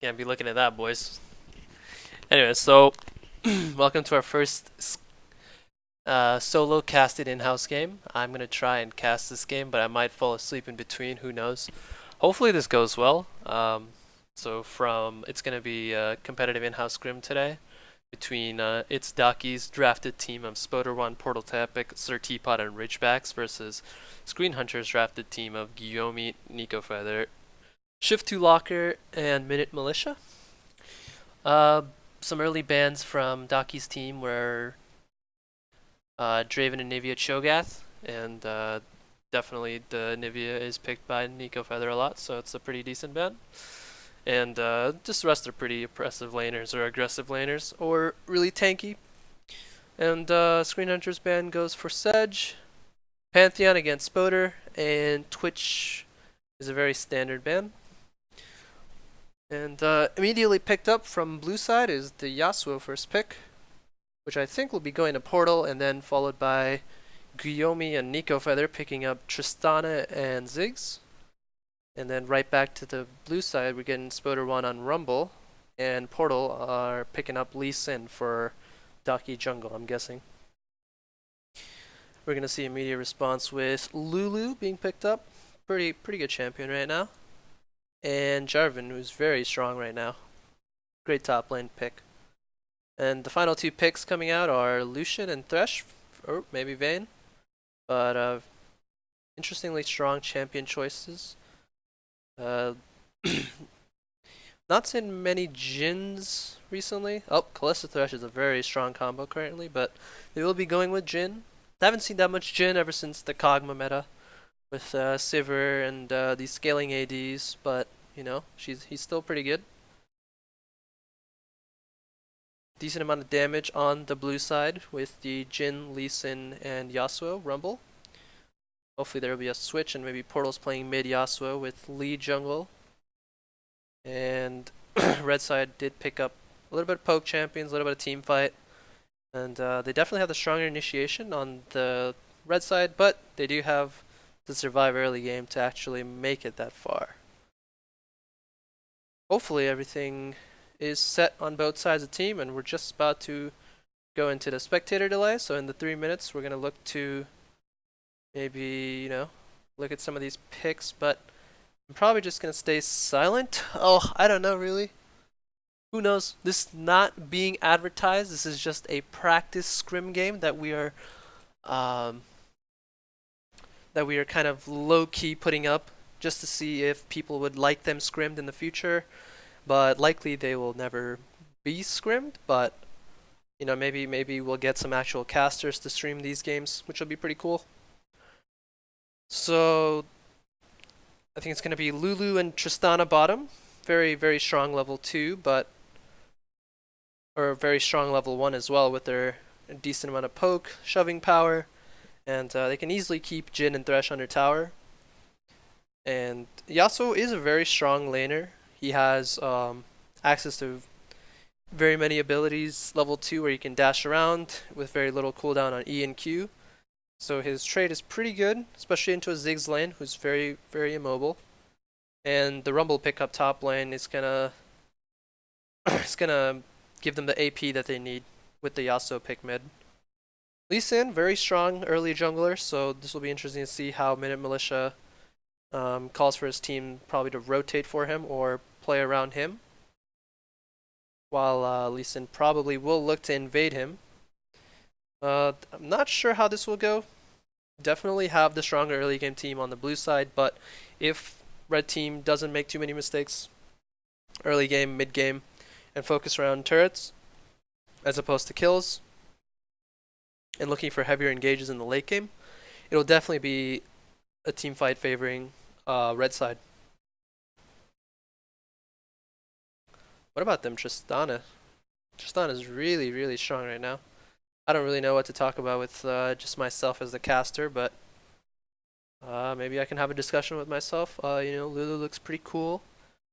Can't be looking at that, boys. Anyway, so welcome to our first solo casted in-house game. I'm gonna try and cast this game, but I might fall asleep in between. Who knows? Hopefully this goes well. It's gonna be a competitive in-house scrim today between itsDaki's drafted team of Spoder1, Portal Tepic, Sir Teapot, and Ridgebacks versus screenhunter's drafted team of Guillaume, Nico Feather, Shift 2 Locker, and Minute Militia. Uh, some early bans from Daki's team were Draven and Nivea Cho'Gath, and definitely the Nivea is picked by Nico Feather a lot, so it's a pretty decent ban. And just the rest are pretty oppressive laners or aggressive laners, or really tanky. And Screen Hunter's ban goes for Sedge, Pantheon against Spoder, and Twitch is a very standard ban. And immediately picked up from blue side is the Yasuo first pick, which I think will be going to Portal, and then followed by Guillaume and Nico Feather picking up Tristana and Ziggs. And then right back to the blue side, we're getting Spoder1 on Rumble, and Portal are picking up Lee Sin for Daki Jungle, I'm guessing. We're going to see immediate response with Lulu being picked up. Pretty good champion right now. And Jarvan, who's very strong right now. Great top lane pick. And the final two picks coming out are Lucian and Thresh, or maybe Vayne. But interestingly strong champion choices. Not seen many Jins recently. Oh, Kalista Thresh is a very strong combo currently, but they will be going with Jin. I haven't seen that much Jin ever since the Kog'Maw meta with Sivir and these scaling ADs, but you know, he's still pretty good. Decent amount of damage on the blue side with the Jin, Lee Sin, and Yasuo Rumble. Hopefully there will be a switch and maybe Portal's playing mid Yasuo with Lee jungle. And red side did pick up a little bit of poke champions, a little bit of team fight. And they definitely have the stronger initiation on the red side, but they do have to survive early game to actually make it that far. Hopefully everything is set on both sides of the team, and we're just about to go into the spectator delay. So in the 3 minutes, we're going to look to maybe, you know, look at some of these picks, but I'm probably just going to stay silent. Oh, I don't know really. Who knows? This not being advertised. This is just a practice scrim game that we are kind of low-key putting up just to see if people would like them scrimmed in the future. But likely they will never be scrimmed, but you know, maybe we'll get some actual casters to stream these games, which will be pretty cool. So I think it's going to be Lulu and Tristana bottom. Very strong level 2, or very strong level 1 as well with their decent amount of poke, shoving power, and they can easily keep Jin and Thresh under tower. And Yasuo is a very strong laner. He has access to very many abilities, level 2 where he can dash around with very little cooldown on E and Q. So his trade is pretty good, especially into a Ziggs lane, who's very immobile. And the Rumble pickup top lane is gonna give them the AP that they need with the Yasuo pick mid. Lee Sin, very strong early jungler, so this will be interesting to see how Minute Militia calls for his team probably to rotate for him or play around him. While Lee Sin probably will look to invade him. I'm not sure how this will go. Definitely have the stronger early game team on the blue side, but if red team doesn't make too many mistakes early game, mid game, and focus around turrets as opposed to kills and looking for heavier engages in the late game, it'll definitely be a team fight favoring red side. What about them Tristana? Tristana is really strong right now. I don't really know what to talk about with just myself as the caster, but maybe I can have a discussion with myself. You know, Lulu looks pretty cool.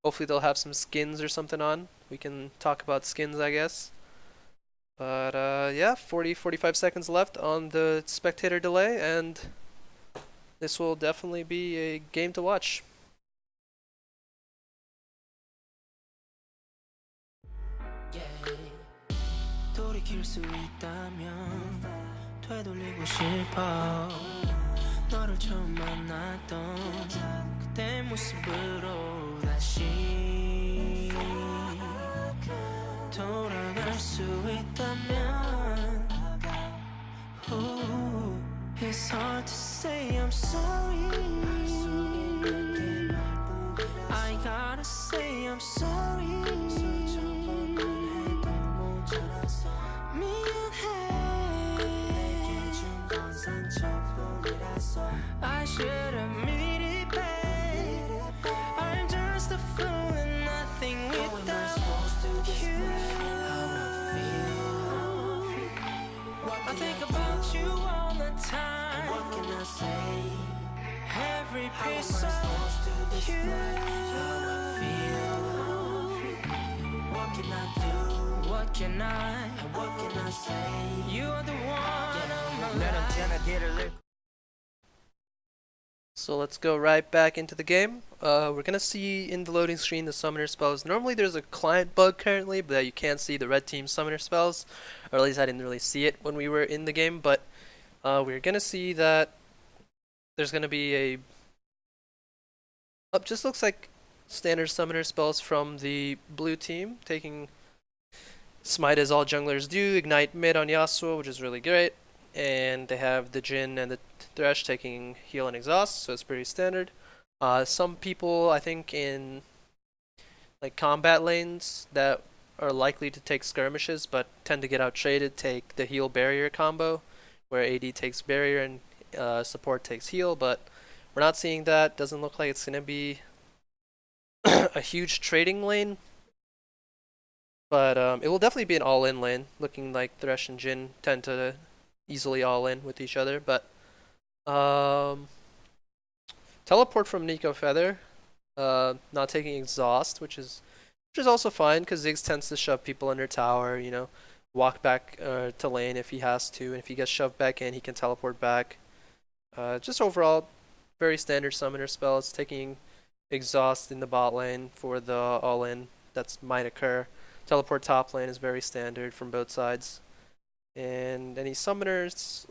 Hopefully they'll have some skins or something on. We can talk about skins, I guess. But yeah, 45 seconds left on the spectator delay, and this will definitely be a game to watch. 바뀔 수 있다면 되돌리고 싶어 너를 처음 만났던 그때 모습으로 다시 돌아갈 수 있다면 It's hard to say I'm sorry I gotta say I'm sorry I should admit it, babe. I'm just a fool and nothing without you. I think about you all the time. What can I say? Every piece of you. What can I do? What can I say? You are the one of my life. So let's go right back into the game. We're gonna see in the loading screen the summoner spells. Normally there's a client bug currently, but you can't see the red team summoner spells, or at least I didn't really see it when we were in the game. But we're gonna see that there's gonna be a just looks like standard summoner spells from the blue team, taking Smite as all junglers do, ignite mid on Yasuo, which is really great, and they have the Jhin and the Thresh taking heal and exhaust, so it's pretty standard. Some people, I think, in like combat lanes that are likely to take skirmishes but tend to get out traded take the heal barrier combo, where AD takes barrier and support takes heal, but we're not seeing that. Doesn't look like it's going to be a huge trading lane, but it will definitely be an all-in lane, looking like Thresh and Jhin tend to easily all-in with each other, but teleport from Nico Feather, not taking exhaust, which is also fine because Ziggs tends to shove people under tower. You know, walk back to lane if he has to, and if he gets shoved back in, he can teleport back. Just overall, very standard summoner spells. Taking exhaust in the bot lane for the all-in that might occur. Teleport top lane is very standard from both sides. And any summoners,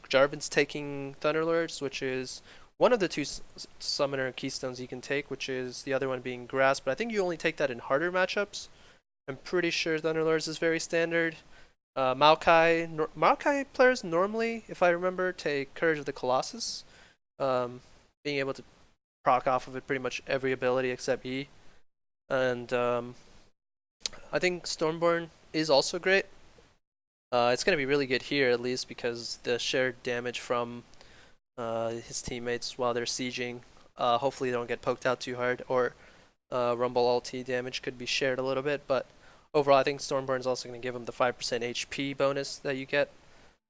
Jarvan's taking Thunderlords, which is one of the two summoner keystones you can take, which is the other one being Grass, but I think you only take that in harder matchups. I'm pretty sure Thunderlords is very standard. Maokai players normally, if I remember, take Courage of the Colossus, being able to proc off of it pretty much every ability except E. And I think Stormborn is also great. It's going to be really good here, at least, because the shared damage from his teammates while they're sieging, hopefully they don't get poked out too hard, or Rumble ulti damage could be shared a little bit, but overall I think Stormborn is also going to give him the 5% HP bonus that you get.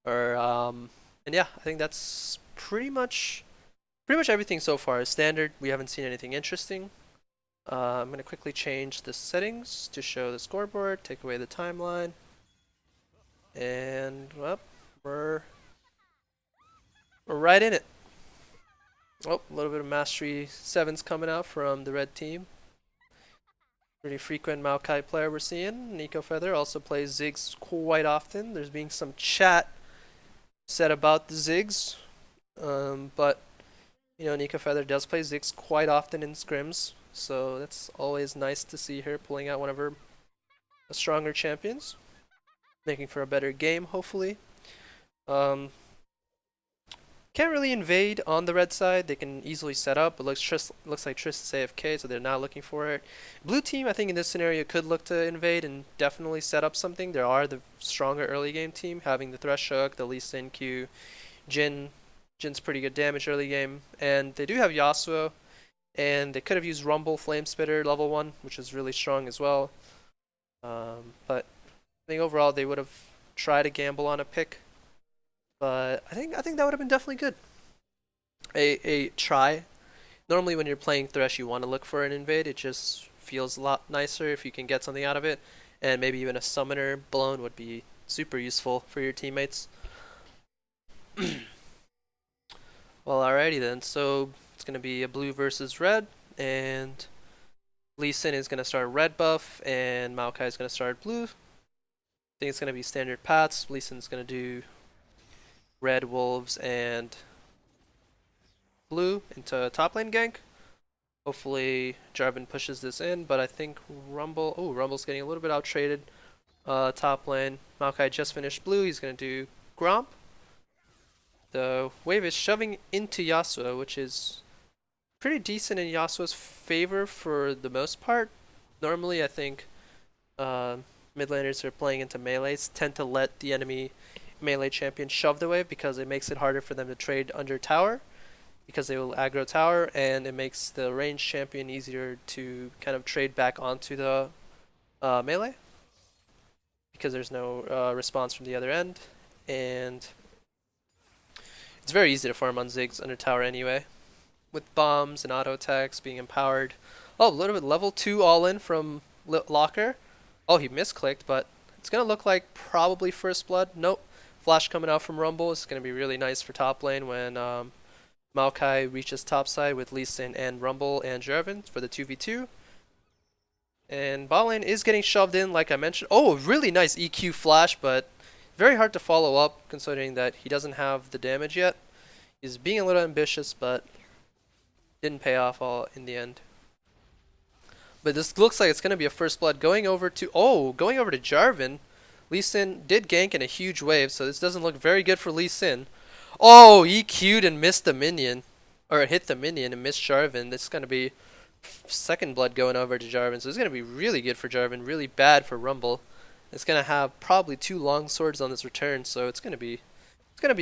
And yeah, I think that's pretty much everything so far is standard. We haven't seen anything interesting. I'm going to quickly change the settings to show the scoreboard, take away the timeline. And well, we're right in it. Oh, a little bit of Mastery 7s coming out from the red team. Pretty frequent Maokai player we're seeing. Nico Feather also plays Ziggs quite often. There's being some chat said about the Ziggs, but you know, Nico Feather does play Ziggs quite often in scrims, so that's always nice to see her pulling out one of her stronger champions, making for a better game, hopefully. Can't really invade on the red side. They can easily set up. It looks like Triss is AFK, so they're not looking for it. Blue team, I think in this scenario, could look to invade and definitely set up something. There are the stronger early game team, having the Thresh hook, the Lee Sin Q, Jhin. Jin's pretty good damage early game, and they do have Yasuo, and they could have used Rumble Flame Spitter level 1, which is really strong as well. But I think overall they would have tried to gamble on a pick. But I think that would have been definitely good. A try. Normally when you're playing Thresh you want to look for an invade. It just feels a lot nicer if you can get something out of it. And maybe even a summoner blown would be super useful for your teammates. Well, alrighty then. So it's going to be a blue versus red. And Lee Sin is going to start red buff and Maokai is going to start blue. think it's gonna be standard paths. Lee Sin's gonna do red wolves and blue into top lane gank. Hopefully Jarvan pushes this in, but I think Rumble's getting a little bit out traded. Top lane, Maokai just finished blue. He's gonna do Gromp. The wave is shoving into Yasuo, which is pretty decent in Yasuo's favor for the most part. Normally, I think mid laners who are playing into melees tend to let the enemy melee champion shove the wave because it makes it harder for them to trade under tower, because they will aggro tower, and it makes the ranged champion easier to kind of trade back onto the melee because there's no response from the other end, and it's very easy to farm on Ziggs under tower anyway, with bombs and auto attacks being empowered. Oh, a little bit level 2 all in from Locker. Oh, he misclicked, but it's gonna look like probably first blood. Nope. Flash coming out from Rumble is gonna be really nice for top lane when Maokai reaches topside with Lee Sin and Rumble and Jarvan for the 2v2. And bot lane is getting shoved in, like I mentioned. Oh, really nice EQ flash, but very hard to follow up considering that he doesn't have the damage yet. He's being a little ambitious, but didn't pay off all in the end. But this looks like it's going to be a first blood going over to Jarvan. Lee Sin did gank in a huge wave, so this doesn't look very good for Lee Sin. Oh, he Q'd and missed the minion, or hit the minion and missed Jarvan. This is going to be second blood going over to Jarvan, so it's going to be really good for Jarvan, really bad for Rumble. It's going to have probably 2 long swords on this return, so it's going to be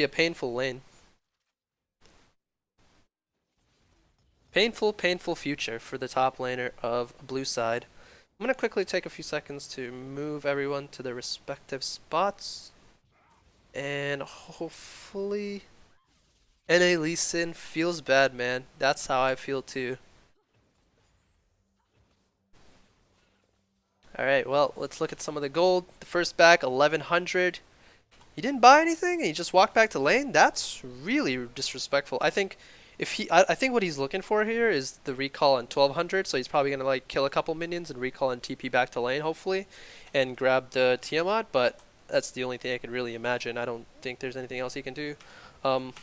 a painful lane. Painful future for the top laner of blue side. I'm going to quickly take a few seconds to move everyone to their respective spots. And hopefully NA Lee Sin feels bad, man. That's how I feel too. Alright, well, let's look at some of the gold. The first back, 1100. He didn't buy anything and he just walked back to lane? That's really disrespectful. I think I think what he's looking for here is the recall on 1200, so he's probably gonna like kill a couple minions and recall and TP back to lane hopefully and grab the Tiamat, but that's the only thing I could really imagine. I don't think there's anything else he can do. Not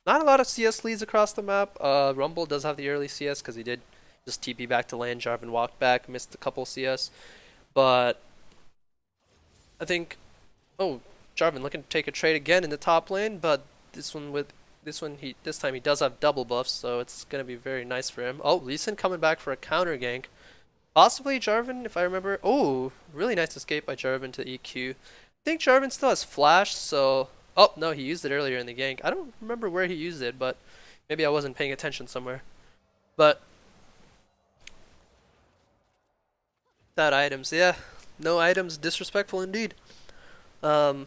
a lot of CS leads across the map. Rumble does have the early CS because he did just TP back to lane. Jarvan walked back, missed a couple CS, but I think Jarvan looking to take a trade again in the top lane, but this time he does have double buffs, so it's gonna be very nice for him. Oh, Lee Sin coming back for a counter gank. Possibly Jarvan, if I remember. Oh, really nice escape by Jarvan to EQ. I think Jarvan still has flash, so oh no, he used it earlier in the gank. I don't remember where he used it, but maybe I wasn't paying attention somewhere. But that items, yeah, no items, disrespectful indeed. Minnow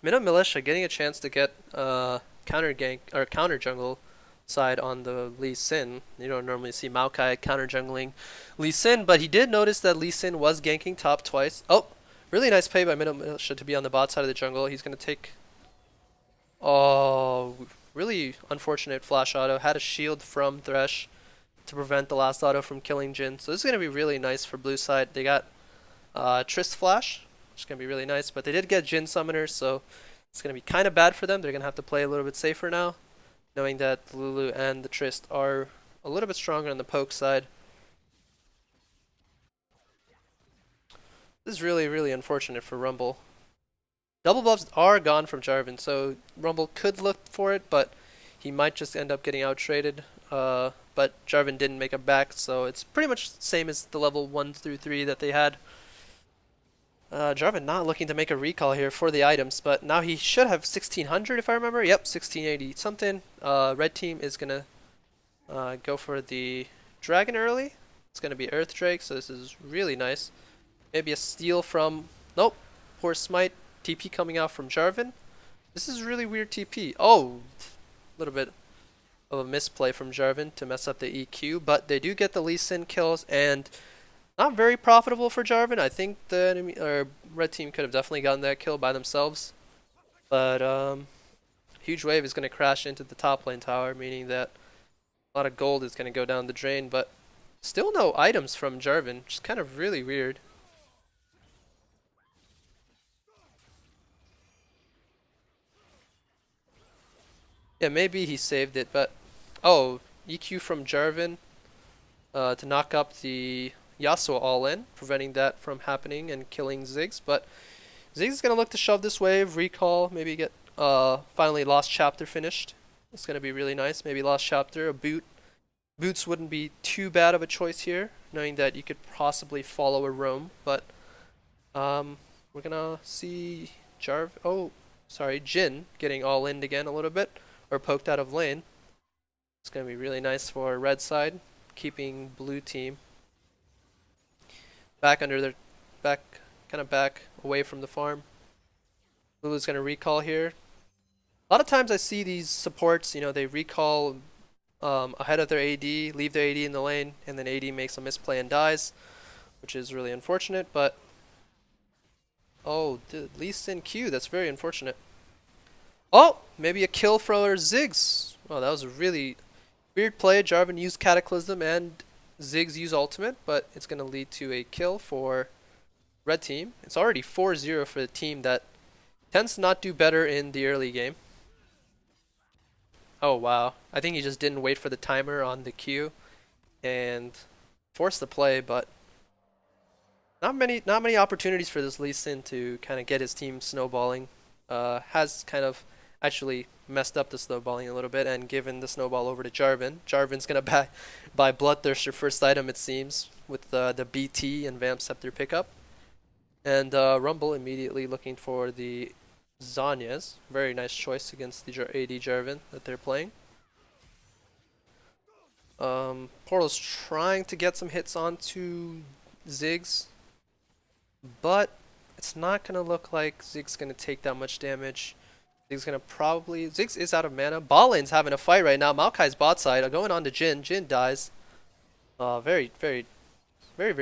Militia getting a chance to get counter gank or counter jungle side on the Lee Sin. You don't normally see Maokai counter jungling Lee Sin, but he did notice that Lee Sin was ganking top twice. Oh, really nice play by Minnow Militia to be on the bot side of the jungle. He's gonna take. Oh, really unfortunate flash auto. Had a shield from Thresh to prevent the last auto from killing Jhin. So this is gonna be really nice for blue side. They got Trist flash, which is gonna be really nice, but they did get Jhin summoner, so it's gonna be kind of bad for them. They're gonna have to play a little bit safer now, knowing that the Lulu and the Trist are a little bit stronger on the poke side. This is really unfortunate for Rumble. Double buffs are gone from Jarvan, so Rumble could look for it, but he might just end up getting out traded. But Jarvan didn't make it back, so it's pretty much the same as the level 1 through 3 that they had. Jarvan not looking to make a recall here for the items, but now he should have 1600 if I remember. Yep, 1680 something. Red team is gonna go for the dragon early. It's gonna be Earth Drake, so this is really nice. Maybe a steal from nope. Poor smite. TP coming out from Jarvan. This is really weird TP. Oh, a little bit of a misplay from Jarvan to mess up the EQ, but they do get the Lee Sin kills and not very profitable for Jarvan. I think the enemy or red team could have definitely gotten that kill by themselves. But huge wave is going to crash into the top lane tower, meaning that a lot of gold is going to go down the drain, but still no items from Jarvan, which is kind of really weird. Yeah, maybe he saved it, but oh, EQ from Jarvan to knock up the Yasuo all in, preventing that from happening and killing Ziggs. But Ziggs is gonna look to shove this wave, recall, maybe get finally Lost Chapter finished. It's gonna be really nice. Maybe Lost Chapter, a boot. Boots wouldn't be too bad of a choice here, knowing that you could possibly follow a roam. But we're gonna see Jhin getting all in again a little bit, or poked out of lane. It's gonna be really nice for red side, keeping blue team back under their back away from the farm. Lulu's gonna recall here. A lot of times I see these supports, they recall ahead of their AD, leave their AD in the lane, and then AD makes a misplay and dies, which is really unfortunate. But oh, the Lee Sin Q, that's very unfortunate. Oh, maybe a kill for Ziggs. Oh, that was a really weird play. Jarvan used Cataclysm and Ziggs used Ultimate, but it's going to lead to a kill for red team. It's already 4-0 for the team that tends to not do better in the early game. Oh wow, I think he just didn't wait for the timer on the Q and forced the play, but not many opportunities for this Lee Sin to kind of get his team snowballing. Has kind of actually messed up the snowballing a little bit and given the snowball over to Jarvan. Jarvan's gonna buy Bloodthirster first item, it seems, with the BT and Vamp Scepter pickup. And Rumble immediately looking for the Zhonya's. Very nice choice against the AD Jarvan that they're playing. Portal's trying to get some hits onto Ziggs, but it's not going to look like Ziggs going to take that much damage. Ziggs is out of mana. Bot lane's having a fight right now. Maokai's bot side going on to Jhin. Jhin dies. Very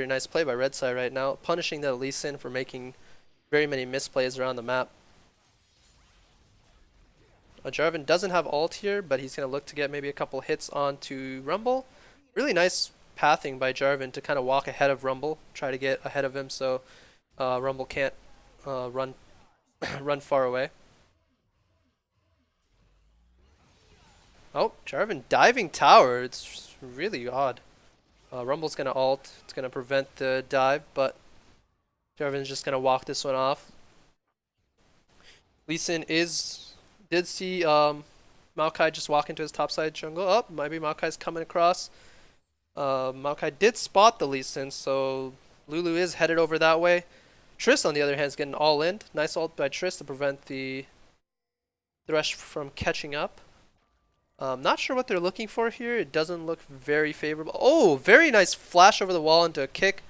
nice play by red side right now, punishing the Lee Sin for making very many misplays around the map. Jarvan doesn't have ult here, but he's going to look to get maybe a couple hits onto Rumble. Really nice pathing by Jarvan to kind of walk ahead of Rumble, try to get ahead of him so Rumble can't run far away. Oh, Jarvan diving tower. It's really odd. Rumble's going to ult. It's going to prevent the dive, but Jarvan's just going to walk this one off. Lee Sin did see Maokai just walk into his topside jungle. Oh, maybe Maokai's coming across. Maokai did spot the Lee Sin, so Lulu is headed over that way. Triss, on the other hand, is getting all in. Nice ult by Triss to prevent the Thresh from catching up. Not sure what they're looking for here. It doesn't look very favorable. Oh, very nice flash over the wall into a kick.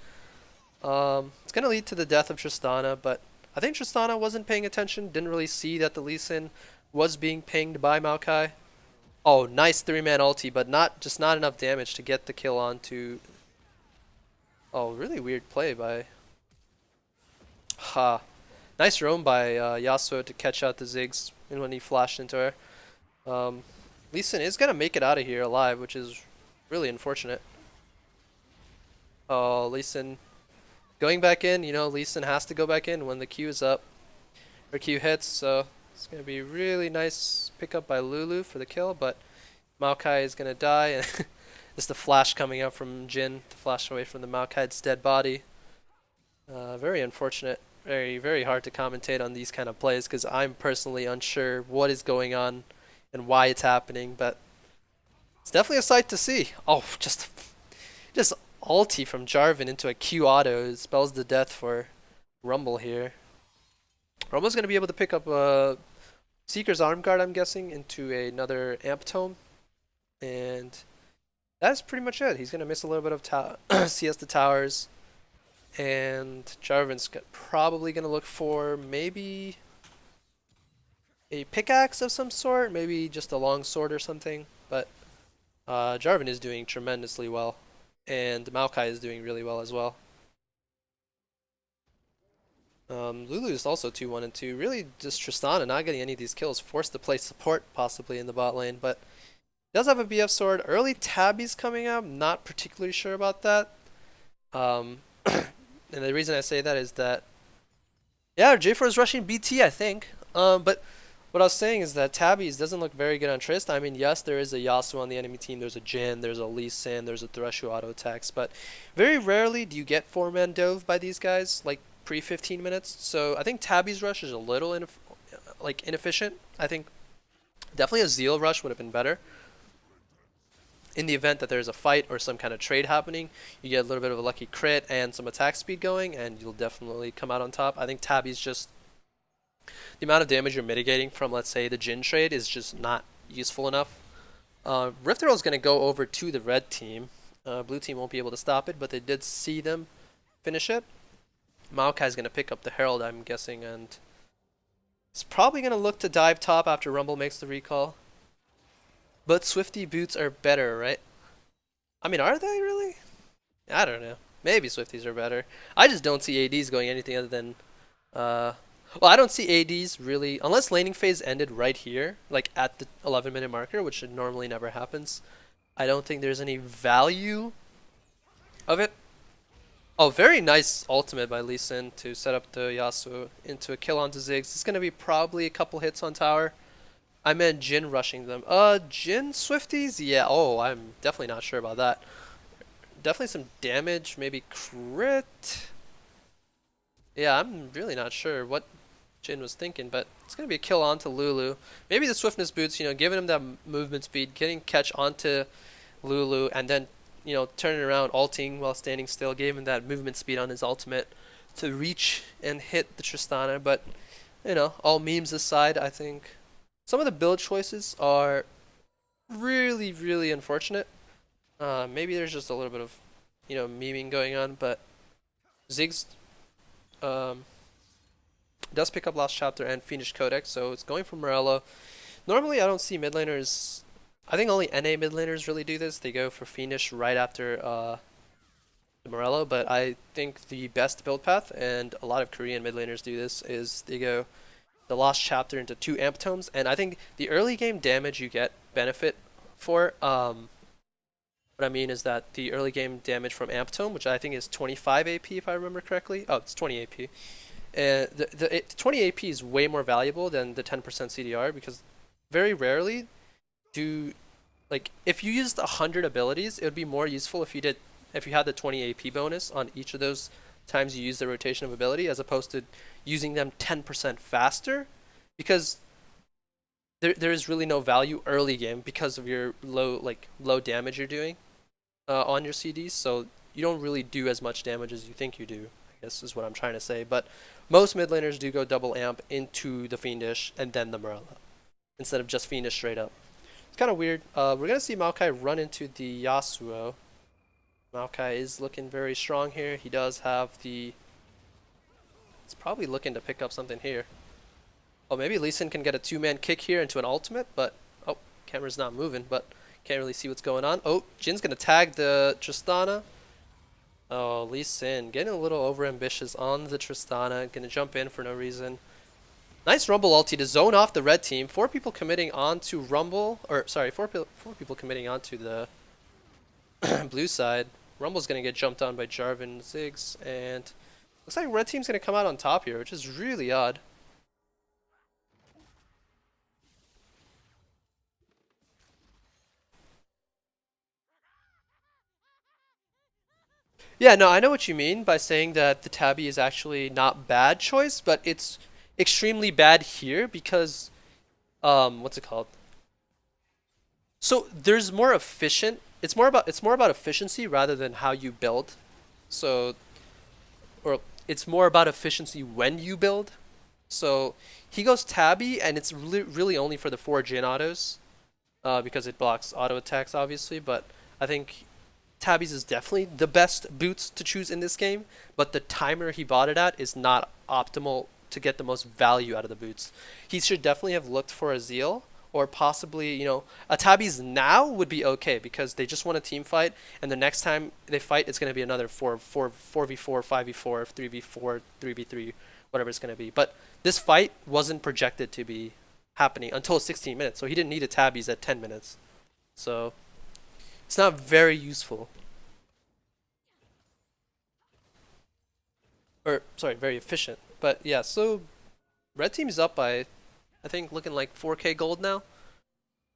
It's going to lead to the death of Tristana, but I think Tristana wasn't paying attention. Didn't really see that the Lee Sin was being pinged by Maokai. Oh, nice 3-man ulti, but not enough damage to get the kill onto. Oh, really weird play by. Nice roam by Yasuo to catch out the Ziggs and when he flashed into her. Lee Sin is gonna make it out of here alive, which is really unfortunate. Oh, Lee Sin going back in. Lee Sin has to go back in when the Q is up or Q hits. So it's going to be really nice pickup by Lulu for the kill, but Maokai is going to die, and just the flash coming out from Jhin to flash away from the Maokai's dead body. Very unfortunate. Very, very hard to commentate on these kind of plays because I'm personally unsure what is going on and why it's happening, but it's definitely a sight to see. Oh, just ulti from Jarvan into a Q auto spells the death for Rumble here. Rumble's going to be able to pick up a Seeker's Arm Guard, I'm guessing, into another Amp Tome. And that's pretty much it. He's going to miss a little bit of CS to towers. And Jarvan's probably going to look for maybe a pickaxe of some sort. Maybe just a long sword or something. But Jarvan is doing tremendously well. And Maokai is doing really well as well. Lulu is also 2-1-2. Really, just Tristana not getting any of these kills. Forced to play support possibly in the bot lane, but does have a BF sword. Early Tabby's coming up. Not particularly sure about that. And the reason I say that is that, yeah, J4 is rushing BT, I think. But what I was saying is that Tabby's doesn't look very good on Trist. I mean, yes, there is a Yasuo on the enemy team, there's a Jhin, there's a Lee Sin, there's a Thresh who auto attacks, but very rarely do you get 4-man dove by these guys, like pre 15 minutes. So I think Tabby's rush is a little inefficient. I think definitely a Zeal rush would have been better. In the event that there's a fight or some kind of trade happening, you get a little bit of a lucky crit and some attack speed going, and you'll definitely come out on top. I think Tabby's just the amount of damage you're mitigating from, let's say, the Jhin trade is just not useful enough. Rift Herald is going to go over to the red team. Blue team won't be able to stop it, but they did see them finish it. Maokai's going to pick up the Herald, I'm guessing, and it's probably going to look to dive top after Rumble makes the recall. But Swifty boots are better, right? I mean, are they really? I don't know. Maybe Swifties are better. I just don't see ADs going anything other than... well, I don't see ADs really... Unless laning phase ended right here, like at the 11-minute marker, which normally never happens. I don't think there's any value of it. Oh, very nice ultimate by Lee Sin to set up the Yasuo into a kill onto Ziggs. It's going to be probably a couple hits on tower. I meant Jhin rushing them. Jhin Swifties? Yeah, oh, I'm definitely not sure about that. Definitely some damage, maybe crit. Yeah, I'm really not sure what Jhin was thinking, but it's going to be a kill onto Lulu. Maybe the swiftness boots, giving him that movement speed, getting catch onto Lulu, and then, turning around, ulting while standing still, gave him that movement speed on his ultimate to reach and hit the Tristana. But, all memes aside, I think some of the build choices are really, really unfortunate. Maybe there's just a little bit of, memeing going on, but Ziggs does pick up Last Chapter and Fiendish Codex, so it's going for Morello. Normally, I don't see mid laners. I think only NA mid laners really do this. They go for Fiendish right after the Morello, but I think the best build path, and a lot of Korean mid laners do this, is they go the Lost Chapter into 2 Amp Tomes, and I think the early game damage you get benefit for, what I mean is that the early game damage from Amp Tome, which I think is 25 AP if I remember correctly. Oh, it's 20 AP. The 20 AP is way more valuable than the 10% CDR, because very rarely if you used 100 abilities, it would be more useful if you had the 20 AP bonus on each of those times you use the rotation of ability, as opposed to using them 10% faster, because there is really no value early game because of your low damage you're doing on your CDs, so you don't really do as much damage as you think you do, I guess is what I'm trying to say. But most mid laners do go double amp into the Fiendish and then the Morello, instead of just Fiendish straight up. It's kind of weird. We're going to see Maokai run into the Yasuo. Maokai is looking very strong here. He does have the... He's probably looking to pick up something here. Oh, maybe Lee Sin can get a 2-man kick here into an ultimate, but... Oh, camera's not moving, but can't really see what's going on. Oh, Jin's going to tag the Tristana. Oh, Lee Sin getting a little overambitious on the Tristana. Going to jump in for no reason. Nice Rumble ulti to zone off the red team. 4 people committing onto Rumble, or sorry, 4 people committing onto the blue side. Rumble's going to get jumped on by Jarvan Ziggs, and looks like red team's going to come out on top here, which is really odd. Yeah, no, I know what you mean by saying that the Tabby is actually not bad choice, but it's extremely bad here because, what's it called? So there's more efficient. It's more about efficiency rather than how you build. So, or it's more about efficiency when you build. So he goes Tabby, and it's really only for the 4 Jhin autos, because it blocks auto attacks, obviously. But I think Tabby's is definitely the best boots to choose in this game, but the timer he bought it at is not optimal to get the most value out of the boots. He should definitely have looked for a Zeal, or possibly, a Tabby's now would be okay, because they just won a team fight, and the next time they fight, it's going to be another 4v4, 5v4, 3v4, 3v3, whatever it's going to be. But this fight wasn't projected to be happening until 16 minutes, so he didn't need a Tabby's at 10 minutes. So it's not very useful. Or, sorry, very efficient. But yeah, so red team is up by I think looking like 4K gold now.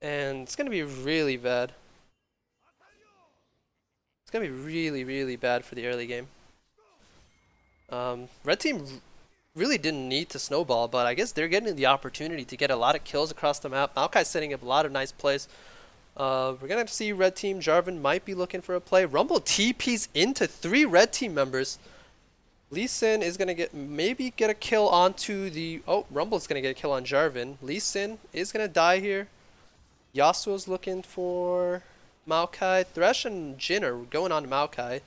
And it's going to be really bad. It's going to be really, really bad for the early game. Red team really didn't need to snowball, but I guess they're getting the opportunity to get a lot of kills across the map. Maokai's setting up a lot of nice plays. We're going to see red team. Jarvan might be looking for a play. Rumble TPs into 3 red team members. Lee Sin is going to maybe get a kill onto the... Oh, Rumble's going to get a kill on Jarvan. Lee Sin is going to die here. Yasuo's looking for Maokai. Thresh and Jhin are going on to Maokai.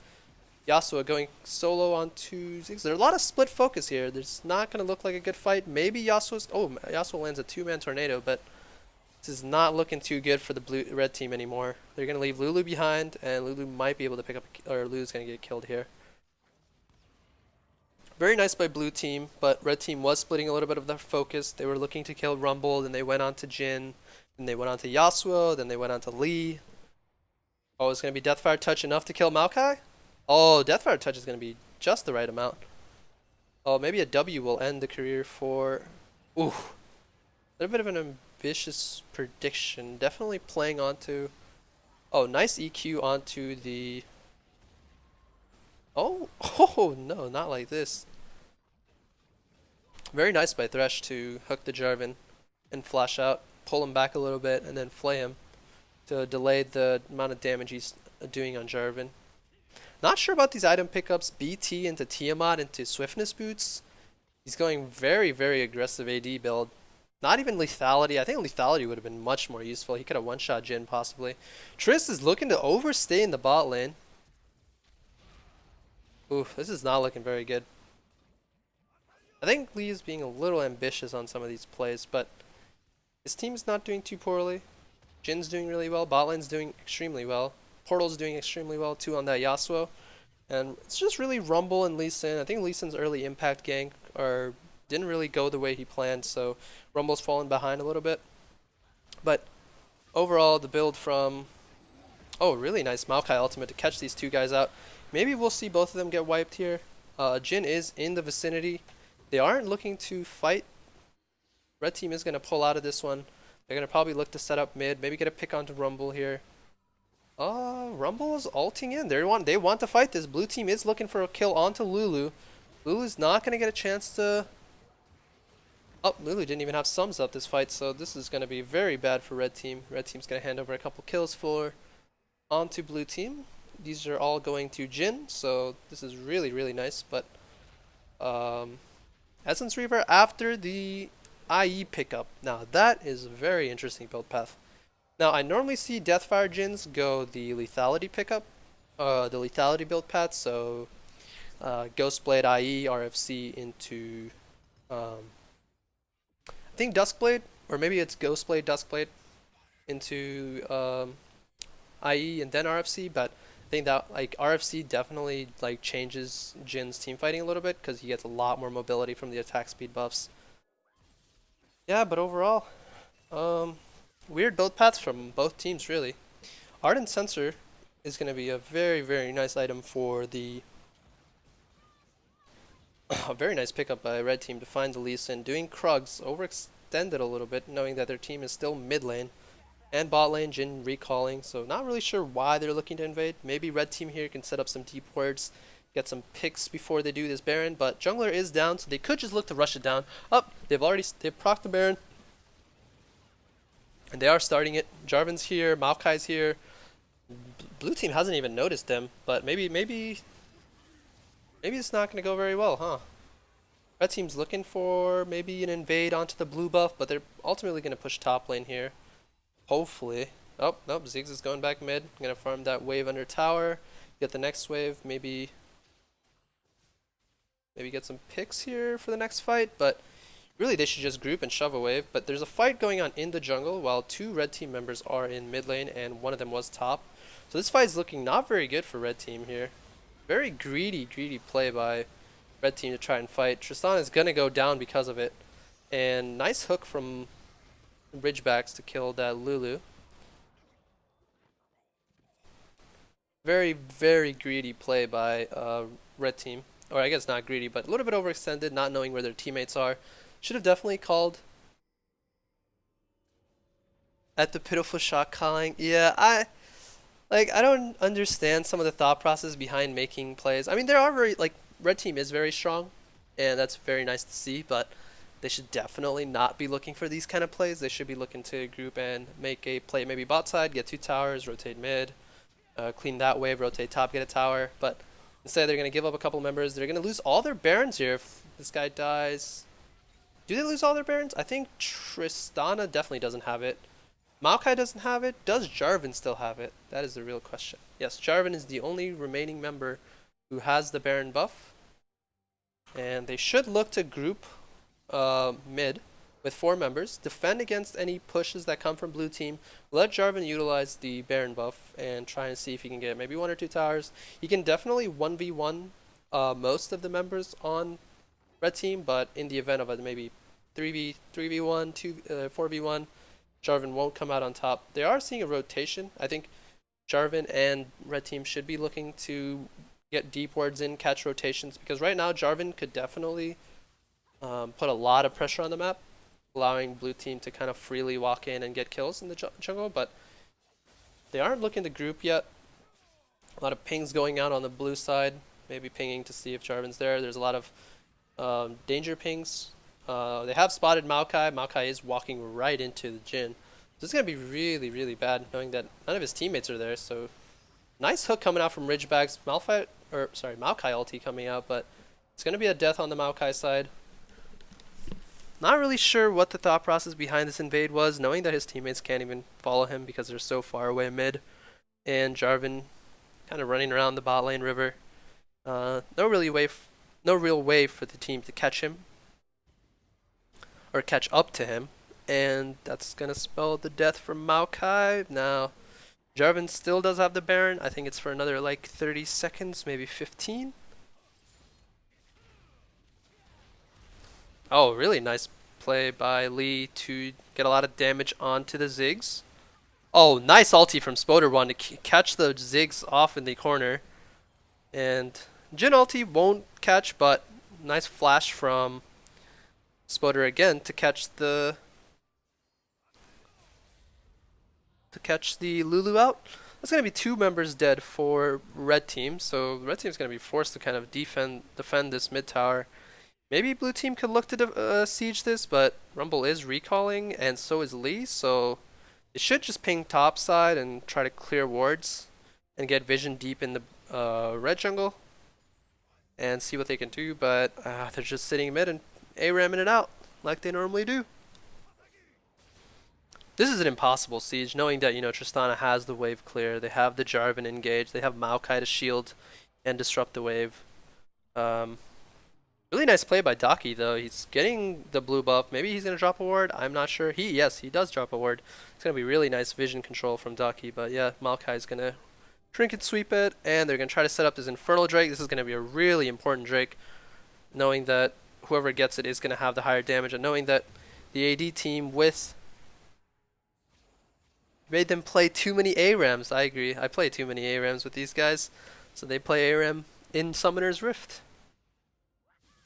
Yasuo going solo onto Ziggs. There's a lot of split focus here. There's not going to look like a good fight. Maybe Yasuo's... Oh, Yasuo lands a 2-man tornado, but this is not looking too good for the red team anymore. They're going to leave Lulu behind, and Lulu might be able to pick up... Or Lulu's going to get killed here. Very nice by blue team, but red team was splitting a little bit of their focus. They were looking to kill Rumble, then they went on to Jhin, then they went on to Yasuo, then they went on to Lee. Oh, it's going to be Deathfire Touch enough to kill Maokai? Oh, Deathfire Touch is going to be just the right amount. Oh, maybe a W will end the career for... Ooh. A little bit of an ambitious prediction. Definitely playing onto... Oh, nice EQ onto the... Oh, oh no, not like this. Very nice by Thresh to hook the Jarvan and flash out, pull him back a little bit, and then flay him to delay the amount of damage he's doing on Jarvan. Not sure about these item pickups. BT into Tiamat into Swiftness Boots. He's going very, very aggressive AD build. Not even Lethality. I think Lethality would have been much more useful. He could have one-shot Jhin possibly. Triss is looking to overstay in the bot lane. Ooh, this is not looking very good. I think Lee is being a little ambitious on some of these plays, but his team's not doing too poorly. Jin's doing really well. Bot lane's doing extremely well. Portal's doing extremely well too on that Yasuo. And it's just really Rumble and Lee Sin. I think Lee Sin's early impact gank didn't really go the way he planned, so Rumble's fallen behind a little bit. But overall, the build from... Oh, really nice Maokai ultimate to catch these two guys out. Maybe we'll see both of them get wiped here. Jhin is in the vicinity. They aren't looking to fight. Red team is going to pull out of this one. They're going to probably look to set up mid. Maybe get a pick onto Rumble here. Rumble is ulting in. They want to fight this. Blue team is looking for a kill onto Lulu. Lulu's not going to get a chance to... Oh, Lulu didn't even have sums up this fight, so this is going to be very bad for red team. Red team's going to hand over a couple kills onto blue team. These are all going to Jhin, so this is really, really nice. But Essence Reaver after the IE pickup. Now that is a very interesting build path. Now I normally see Deathfire Jhins go the Lethality pickup, the Lethality build path. So Ghostblade IE RFC into I think Duskblade, or maybe it's Ghostblade Duskblade into IE and then RFC, but I think that like RFC definitely like changes Jin's team fighting a little bit because he gets a lot more mobility from the attack speed buffs. Yeah, but overall, weird build paths from both teams really. Ardent Sensor is going to be a very, very nice item for the a very nice pickup by red team to find the Lee Sin. Doing Krugs overextended a little bit, knowing that their team is still mid lane. And bot lane, Jhin recalling, so not really sure why they're looking to invade. Maybe red team here can set up some deep wards, get some picks before they do this Baron, but jungler is down, so they could just look to rush it down. They've procced the Baron, and they are starting it. Jarvan's here, Maokai's here. Blue team hasn't even noticed them, but maybe it's not going to go very well, huh? Red team's looking for maybe an invade onto the blue buff, but they're ultimately going to push top lane here. Hopefully. Oh, nope, Ziggs is going back mid. I'm going to farm that wave under tower. Get the next wave. Maybe get some picks here for the next fight. But really, they should just group and shove a wave. But there's a fight going on in the jungle while 2 red team members are in mid lane and one of them was top. So this fight is looking not very good for red team here. Very greedy play by red team to try and fight. Tristan is going to go down because of it. And nice hook from Ridgebacks to kill that Lulu. Very, very greedy play by red team. Or I guess not greedy, but a little bit overextended, not knowing where their teammates are. Should have definitely called At the pitiful shot calling, yeah, I don't understand some of the thought process behind making plays. I mean, there are very like red team is very strong, and that's very nice to see. But they should definitely not be looking for these kind of plays. They should be looking to group and make a play, maybe bot side, get 2 towers, rotate mid, clean that wave, rotate top, get a tower. But instead, they're gonna give up a couple members. They're gonna lose all their barons here if this guy dies. Do they lose all their barons? I think Tristana definitely doesn't have it. Maokai doesn't have it. Does Jarvan still have it? That is the real question. Yes, Jarvan is the only remaining member who has the Baron buff. And they should look to group mid with 4 members, defend against any pushes that come from blue team, let Jarvan utilize the Baron buff, and try and see if he can get maybe 1 or 2 towers. He can definitely 1v1 most of the members on red team, but in the event of a maybe 3v1, 4v1, Jarvan won't come out on top. They are seeing a rotation. I think Jarvan and red team should be looking to get deep wards in, catch rotations, because right now Jarvan could definitely put a lot of pressure on the map, allowing blue team to kind of freely walk in and get kills in the jungle, but they aren't looking to group yet. A lot of pings going out on the blue side, maybe pinging to see if Jarvan's there. There's a lot of danger pings. They have spotted Maokai. Maokai is walking right into the Jhin. So it's going to be really, really bad knowing that none of his teammates are there. So nice hook coming out from Ridgebag's Maokai ulti coming out, but it's going to be a death on the Maokai side. Not really sure what the thought process behind this invade was, knowing that his teammates can't even follow him because they're so far away mid. And Jarvan kind of running around the bot lane river. No real way for the team to catch him or catch up to him, and that's gonna spell the death for Maokai. Now, Jarvan still does have the Baron. I think it's for another like 30 seconds, maybe 15. Oh, really nice play by Lee to get a lot of damage onto the Ziggs. Oh, nice ulti from Spoder1 to catch the Ziggs off in the corner. And Jhin ulti won't catch, but nice flash from Spoder again to catch the Lulu out. That's gonna be 2 members dead for red team, so red team's gonna be forced to kind of defend this mid tower. Maybe blue team could look to siege this, but Rumble is recalling, and so is Lee, so it should just ping top side and try to clear wards and get vision deep in the red jungle and see what they can do, but they're just sitting mid and A-ramming it out like they normally do. This is an impossible siege, knowing that, you know, Tristana has the wave clear, they have the Jarvan engaged, they have Maokai to shield and disrupt the wave. Really nice play by Daki though. He's getting the blue buff. Maybe he's gonna drop a ward. I'm not sure. Yes, he does drop a ward. It's gonna be really nice vision control from Daki. But yeah, Maokai's gonna trinket sweep it, and they're gonna try to set up this Infernal Drake. This is gonna be a really important Drake, knowing that whoever gets it is gonna have the higher damage, and knowing that the AD team made them play too many ARAMs. I agree. I play too many ARAMs with these guys, so they play ARAM in Summoner's Rift.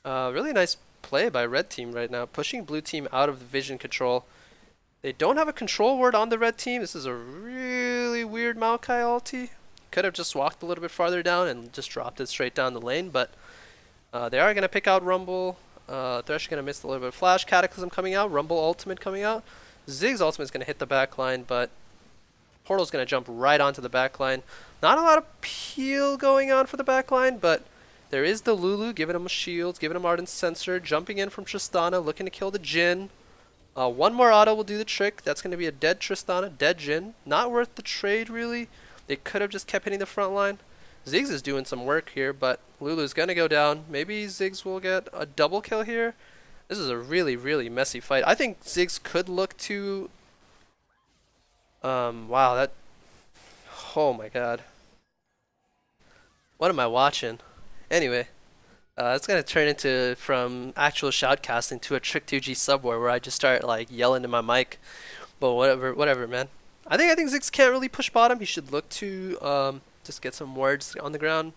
Really nice play by red team right now, pushing blue team out of the vision control. They don't have a control ward on the red team. This is a really weird Maokai ulti. Could have just walked a little bit farther down and just dropped it straight down the lane, but they are going to pick out Rumble. Thresh going to miss a little bit of flash. Cataclysm coming out. Rumble ultimate coming out. Ziggs ultimate is going to hit the backline, but Portal's going to jump right onto the backline. Not a lot of peel going on for the backline, but there is the Lulu giving him a shield, giving him Ardent Sensor, jumping in from Tristana, looking to kill the Jhin. One more auto will do the trick. That's going to be a dead Tristana, dead Jhin. Not worth the trade, really. They could have just kept hitting the front line. Ziggs is doing some work here, but Lulu's going to go down. Maybe Ziggs will get a double kill here. This is a really, really messy fight. I think Ziggs could look to... wow, that... Oh my god. What am I watching? Anyway, it's gonna turn into from actual shoutcasting to a Trick 2G sub war where I just start like yelling in my mic. But whatever, man. I think Ziggs can't really push bottom. He should look to just get some wards on the ground.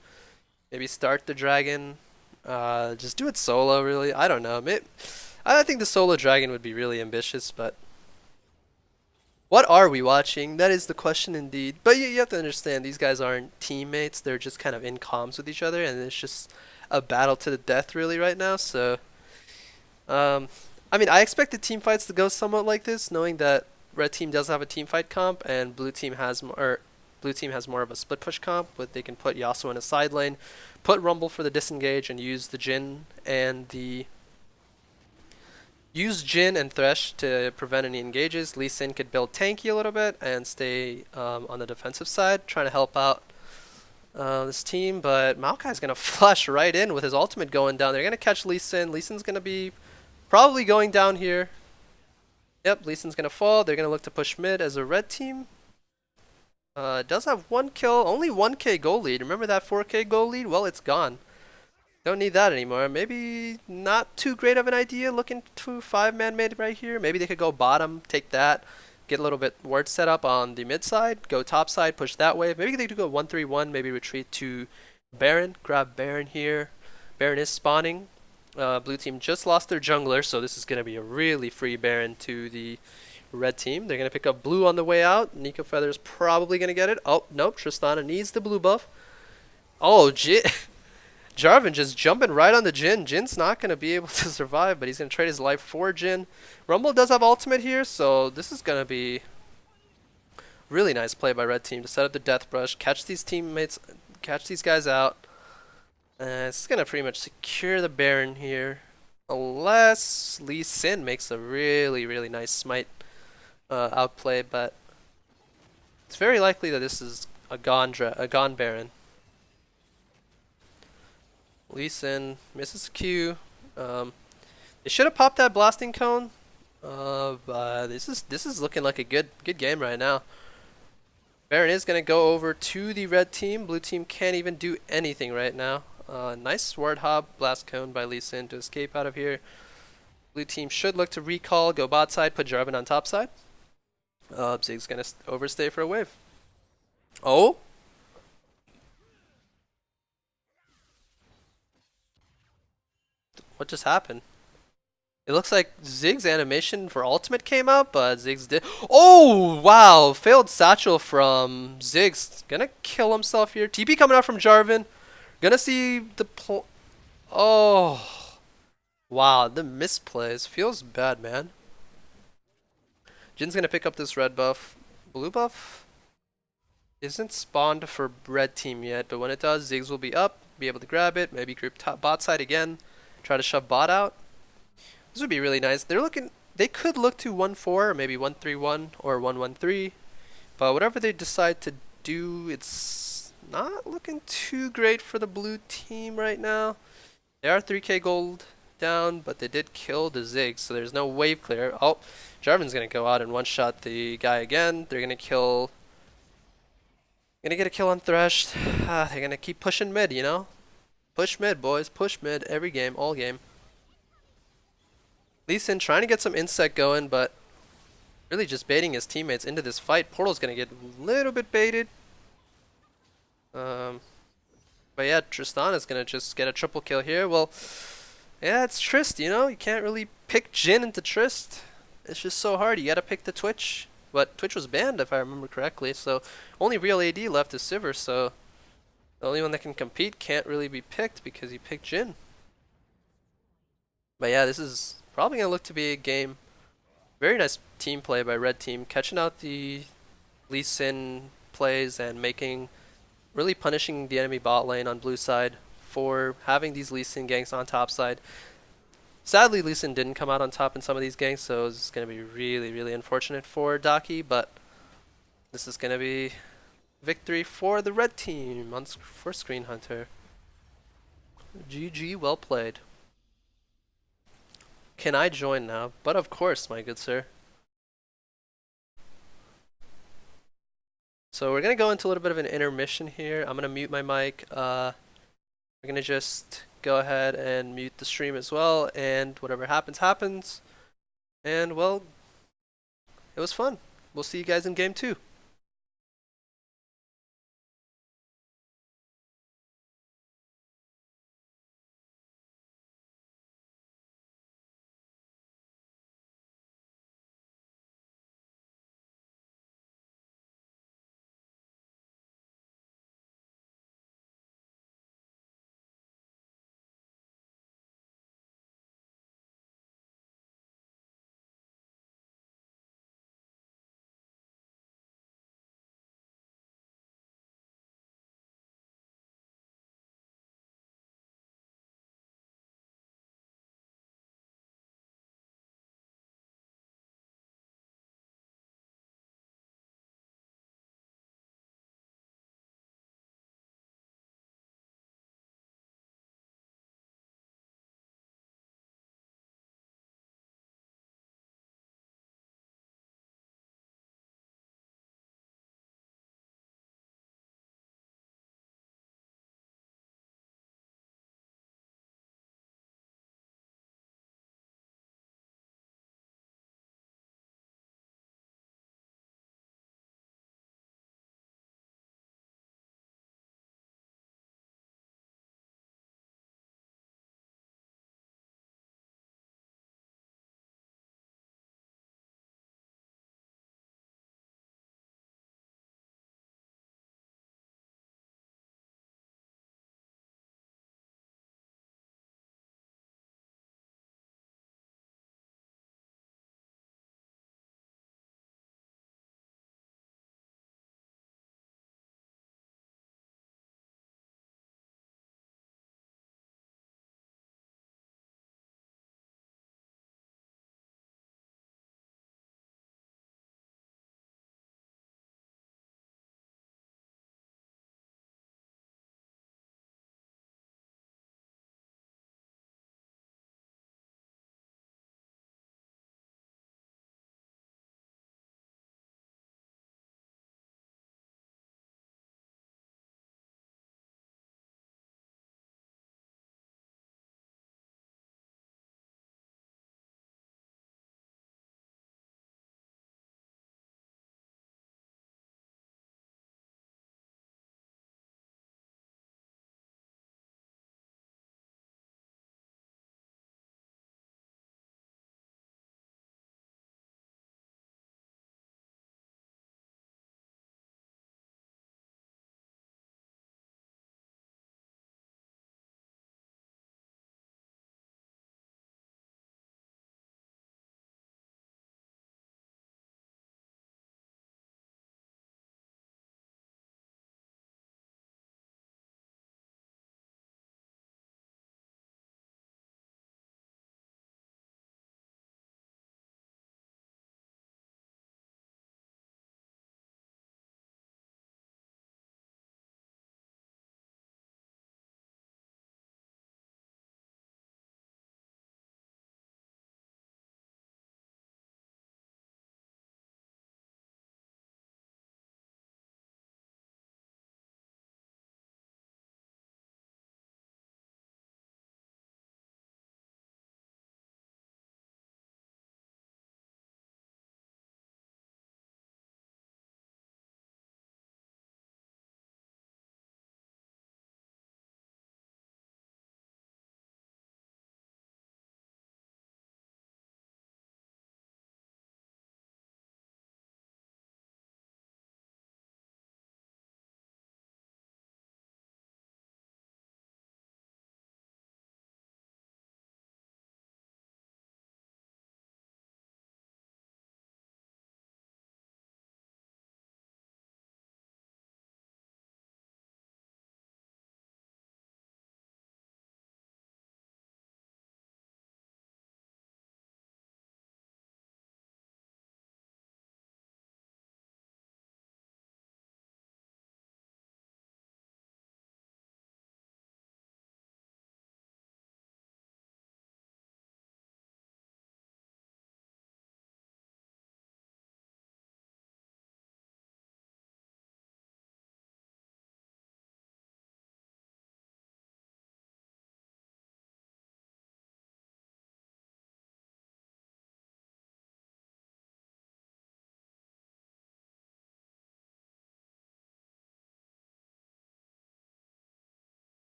Maybe start the dragon. Just do it solo, really. I don't know. I think the solo dragon would be really ambitious, but What are we watching? That is the question indeed. But you have to understand, these guys aren't teammates. They're just kind of in comms with each other, and it's just a battle to the death really right now. So, um, I mean, I expected team fights to go somewhat like this, knowing that red team does have a team fight comp, and blue team has more of a split push comp, but they can put Yasuo in a side lane, put Rumble for the disengage, and use the Jhin and the use Jhin and Thresh to prevent any engages. Lee Sin could build tanky a little bit and stay on the defensive side, trying to help out this team. But Maokai's going to flush right in with his ultimate going down. They're going to catch Lee Sin. Lee Sin's going to be probably going down here. Yep, Lee Sin's going to fall. They're going to look to push mid as a red team. Does have one kill, only 1k goal lead. Remember that 4k goal lead? Well, it's gone. Don't need that anymore. Maybe not too great of an idea looking to 5-man mid right here. Maybe they could go bottom, take that, get a little bit ward set up on the mid side, go top side, push that wave. Maybe they could go 1-3-1, maybe retreat to Baron, grab Baron here. Baron is spawning. Blue team just lost their jungler, so this is going to be a really free Baron to the red team. They're going to pick up blue on the way out. Nico Feather's probably going to get it. Oh, nope, Tristana needs the blue buff. Oh, Jarvan just jumping right on the Jhin. Jin's not going to be able to survive, but he's going to trade his life for Jhin. Rumble does have ultimate here, so this is going to be really nice play by red team to set up the death brush, catch these teammates, catch these guys out. It's going to pretty much secure the Baron here, unless Lee Sin makes a really, really nice smite outplay, but it's very likely that this is a gone Baron. Lee Sin misses Q. They should have popped that blasting cone. But this is looking like a good game right now. Baron is gonna go over to the red team. Blue team can't even do anything right now. Nice ward hop blast cone by Lee Sin to escape out of here. Blue team should look to recall, go bot side, put Jarvan on top side. Zig's gonna overstay for a wave. Oh. What just happened? It looks like Zig's animation for ultimate came out, but Zig's did. Oh, wow. Failed satchel from Zig's. Gonna kill himself here. TP coming out from Jarvan. Gonna see the Oh. Wow, the misplays. Feels bad, man. Jin's gonna pick up this red buff. Blue buff isn't spawned for red team yet, but when it does, Ziggs will be up, be able to grab it, maybe group top bot side again. Try to shove bot out. This would be really nice. They could look to 1-4 or maybe 1-3-1 or 1-1-3, but whatever they decide to do, it's not looking too great for the blue team right now. They are 3k gold down, but they did kill the Zig, so there's no wave clear. Oh, Jarvan's gonna go out and one-shot the guy again. They're gonna get a kill on Thresh. They're gonna keep pushing mid, you know? Push mid, boys. Push mid every game, all game. Lee Sin trying to get some insect going, but really just baiting his teammates into this fight. Portal's going to get a little bit baited. But yeah, Tristana's going to just get a triple kill here. Well, yeah, it's Trist, you know? You can't really pick Jhin into Trist. It's just so hard. You got to pick the Twitch. But Twitch was banned, if I remember correctly. So only real AD left is Sivir, so the only one that can compete can't really be picked because he picked Jhin. But yeah, this is probably going to look to be a game. Very nice team play by red team, catching out the Lee Sin plays and really punishing the enemy bot lane on blue side for having these Lee Sin ganks on top side. Sadly, Lee Sin didn't come out on top in some of these ganks, so it's going to be really, really unfortunate for Daki, but this is going to be victory for the red team for screenhunter. GG, well played. Can I join now? But of course, my good sir. So we're going to go into a little bit of an intermission here. I'm going to mute my mic. We're going to just go ahead and mute the stream as well, and whatever happens, happens. And well, it was fun. We'll see you guys in game 2.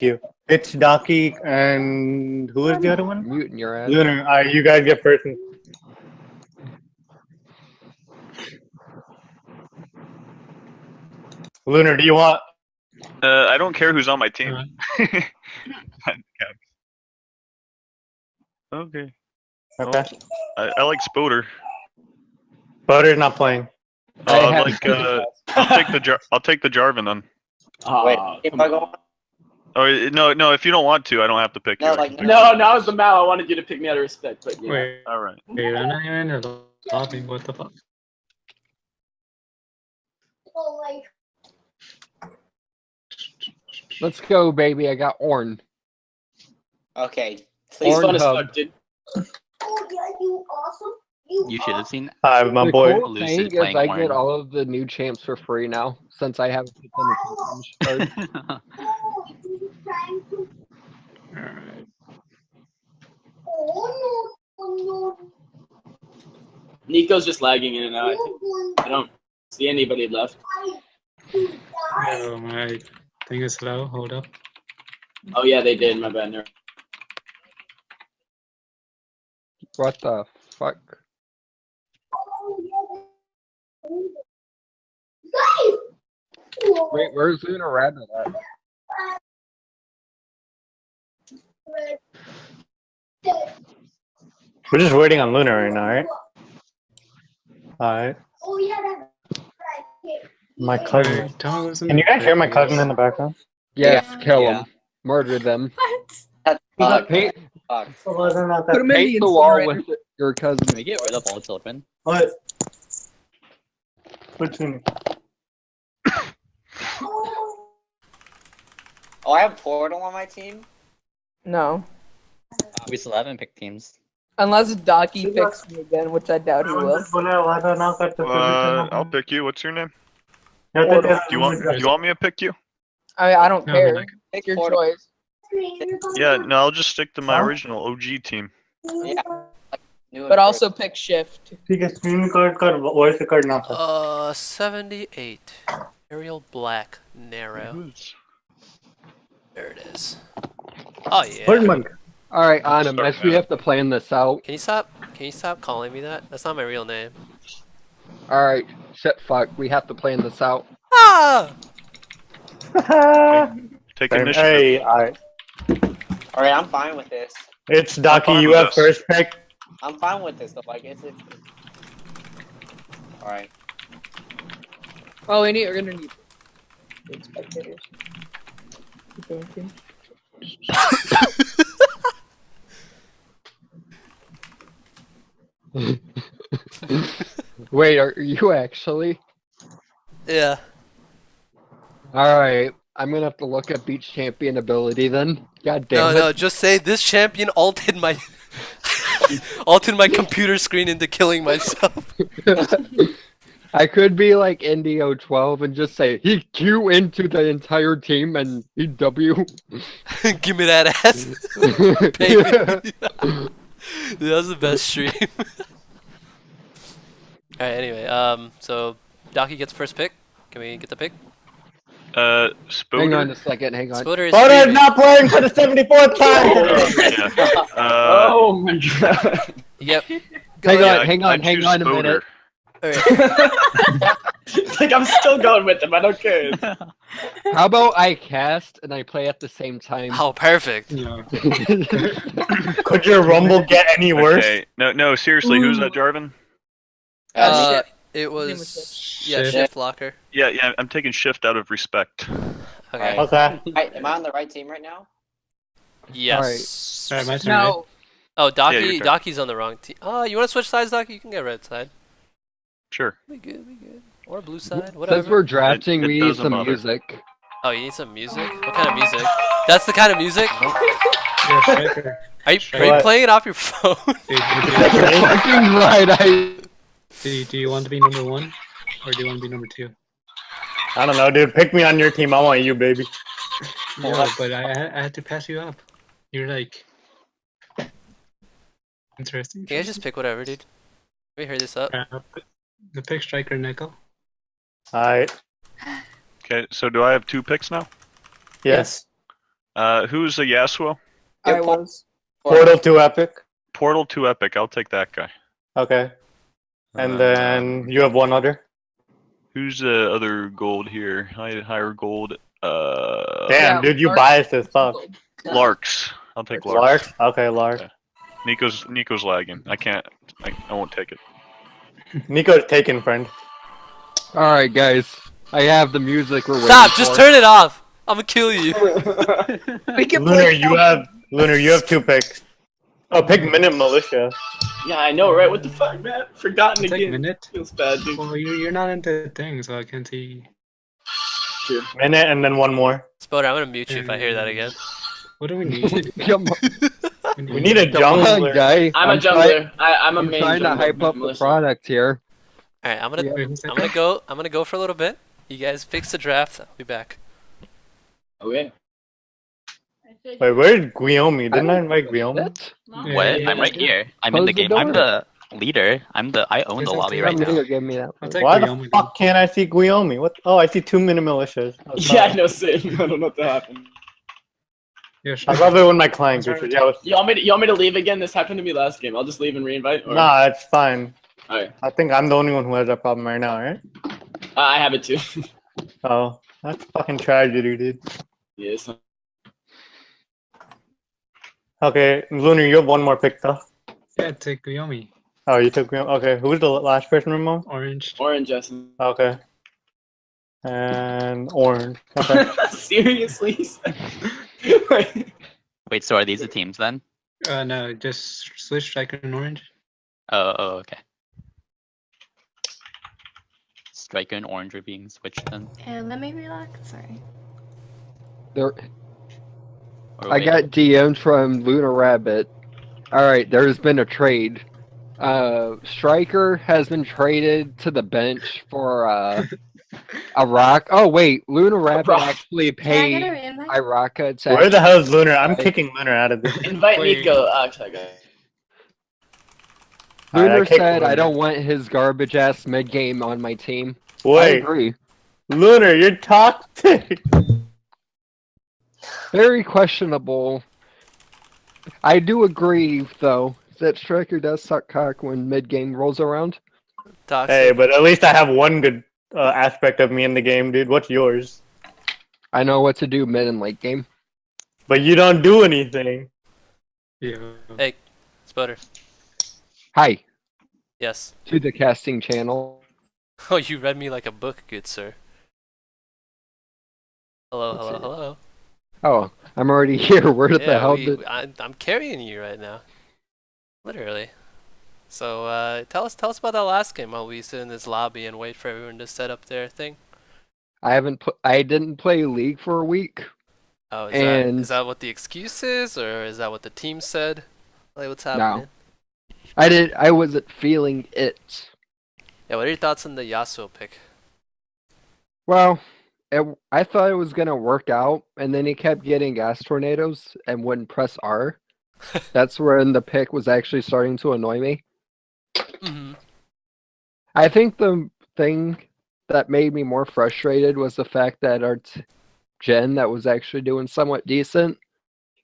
you. itsDaki and who is the other one? Mutant your ass. Lunar. Alright, you guys get first. Lunar, do you want? I don't care who's on my team. Okay. Okay. I like Spoder. Butter's not playing. I'll take the Jarvan then. Wait, if I go Oh no, if you don't want to, I don't have to pick you. no, I like can- No, now is the Mal. I wanted you to pick me out of respect, but yeah. Wait, All right. wait, I'm not even in the lobby. What the fuck? Let's go, baby. I got Orn. okay. He's Please fun as Pornhub. fuck, dude. You should have seen Hi, my The boy. cool Lucid thing is playing I Orn. get all of the new champs for free now, since I haven't picked any champions cards. Alright. Nico's just lagging in and out. I don't see anybody left. Oh, my thing is slow. Hold up. Oh yeah, they did. My bad. What the fuck? Wait, where's LunarRabbit at? We're just waiting on Lunar right now, right? Alright. My cousin. Alright, don't listen Can you to guys hear my Chris. cousin in the background? Yes, kill Yeah. them. Murder them. fuck. Paint, Fuck. Put paint the wall with your cousin. Can we get rid of all children? What? What's in Oh, I have Portal on my team. No. We still haven't picked teams. Unless Daki picks me again, which I doubt he will. I'll pick you. What's your name? Portal. Do you want me to pick you? I don't No, care. like- It's your Portal. choice. Yeah, no, I'll just stick to my original OG team. Yeah. But also pick shift. ठीक है screen record कर voice record ना कर 78. Arial Black Narrow. There it is. Oh Where's yeah. my Alright, Anna, Start Mesh, we now. have to plan this out. Can you stop calling me that? That's not my real name. Alright, shit, fuck. We have to plan this out. Ah! Take Hey, initiative. alright. Alright, I'm fine with this. itsDaki, fine you with have this. first pick. I'm fine with this. Though. Like, it's. Alright. Oh, we're gonna need spectators. Keep going, team. Wait, are you actually? Yeah. Alright, I'm gonna have to look at beach champion ability then. God damn No, it. just say this champion ulted my ulted my computer screen into killing myself. I could be like Indio 12 and just say he Q into the entire team and he W. Give me that ass. Baby. Dude, that was the best stream. Alright, anyway, so Daki gets first pick. Can we get the pick? Hang on Spoder. a second, hang on. Spoder is Butter's streaming. not playing for the 74th time. Yeah. Oh my god. Yep. Hang yeah, on, hang I on, hang choose on a Spoder. minute. It's like I'm still going with them. I don't care. How about I cast and I play at the same time? Oh, perfect. Yeah. Could your rumble get any worse? Okay. No, seriously, who's that, Jarvan? It Name was was yeah, Shift. shift locker. Yeah, I'm taking shift out of respect. Okay. Okay. Am I on the right team right now? Yes. Alright, my turn. right? No. Oh, Yeah, your turn. Daki's on the wrong team. Oh, you want to switch sides, Daki? You can get red side. Sure. We good. Or blue side, Since whatever. we're drafting, It we need doesn't some matter. music. Oh, you need some music? What kind of music? That's the kind of music? Yeah, striker. Are you What? playing it off your phone? Dude, Fucking right, do you want to be number 1? Or do you want to be number 2? I don't know, dude. Pick me on your team. I want you, baby. No, but I had to pass you up. You're like... Interesting. Can I just pick whatever, dude? Let me hurry this up. The pick striker nickel. Alright. Okay, so do I have 2 picks now? Yes. Who's the Yasuo? I was. Portal to Epic. Portal to Epic. I'll take that guy. Okay. And then you have one other. Who's the other gold here? Higher gold. Damn, Yeah, dude, you Larks. biased as fuck. Larks. I'll take Larks. Lark? Okay, Lark. Yeah. Nico's lagging. I can't. I won't take it. Nico's taken, friend. Alright, guys. I have the music we're waiting Stop! Just for. turn it off. I'm gonna kill you. We can Lunar, play you have 2 picks. Oh, pick Minute Militia. Yeah, I know, right? What the fuck, man? Forgotten Take a again. minute. Feels bad, dude. Well, you're not into things, so I can't see. Sure. Minute and then one more. Spoder, I'm gonna mute you if I hear that again. What do we need? Come on, We need a come on, jungler. guy. I'm a jungler. I'm a I'm main trying to jungler, hype up the Melissa. product here. Alright, I'm gonna Wait, who's that I'm guy? gonna go I'm gonna go for a little bit. You guys fix the draft. I'll be back. Okay. Wait, where's Guillaume? Didn't I invite Guillaume? What? Yeah, What? yeah, I'm right yeah. here. I'm in the Close the game. I'm door. the leader. I own the Yes, lobby I right see. now. Give me that. I'll take Why Guillaume the again. fuck can't I see Guillaume? What? Oh, I see 2 Minute Militias. Oh, Yeah, I sorry. know, same. I don't know what that happened. Yeah, sure. I love it when my client Sorry. glitches. Yeah, You want me to leave again? This happened to me last game. I'll just leave and reinvite. Or... nah, it's fine. Alright. I think I'm the only one who has that problem right now, right? I have it too. Oh, that's fucking tragedy, dude. Yes. Okay, Lunar, you have one more pick though. Yeah, take Guillaume. Oh, you took Guillaume. Okay, who's the last person, Ramon? Orange. Orange, Justin. Okay. And orange. Okay. Seriously? Wait, so are these the teams then? No, just switch striker and orange. Oh, okay. Striker and orange are being switched then. Let me relax. Sorry. There, Or I wait, got DM'd from LunarRabbit. Alright, there's been a trade. Striker has been traded to the bench for a rock. Oh wait, LunarRabbit rock. actually Can I get paid a invite? Iraka to Where the hell is Lunar? I'm kicking Lunar out of this. Invite Wait. Nico. Actually, okay. Alright, I Lunar kicked said I Lunar. don't want his garbage ass mid game on my team. I Wait, agree. Lunar, you're toxic. Very questionable. I do agree though that Striker does suck cock when mid game rolls around. Toxic. Hey, but at least I have one good aspect of me in the game, dude. What's yours? I know what to do mid and late game. But you don't do anything. Yeah. Hey, Spoder. Hi Yes. to the casting channel. Oh, you read me like a book, good sir. Hello, Let's hello, see. hello. Oh, I'm already here. Where the hell did? I'm carrying you right now. Literally. So, tell us about that last game while we sit in this lobby and wait for everyone to set up their thing. I didn't play League for a week. Oh, And- is that what the excuse is, or is that what the team said? Like, what's happening? I wasn't feeling it. Yeah, what are your thoughts on the Yasuo pick? Well, I thought it was gonna work out, and then he kept getting gas tornadoes and wouldn't press R. That's when the pick was actually starting to annoy me. Mm-hmm. I think the thing that made me more frustrated was the fact that our Jen, that was actually doing somewhat decent,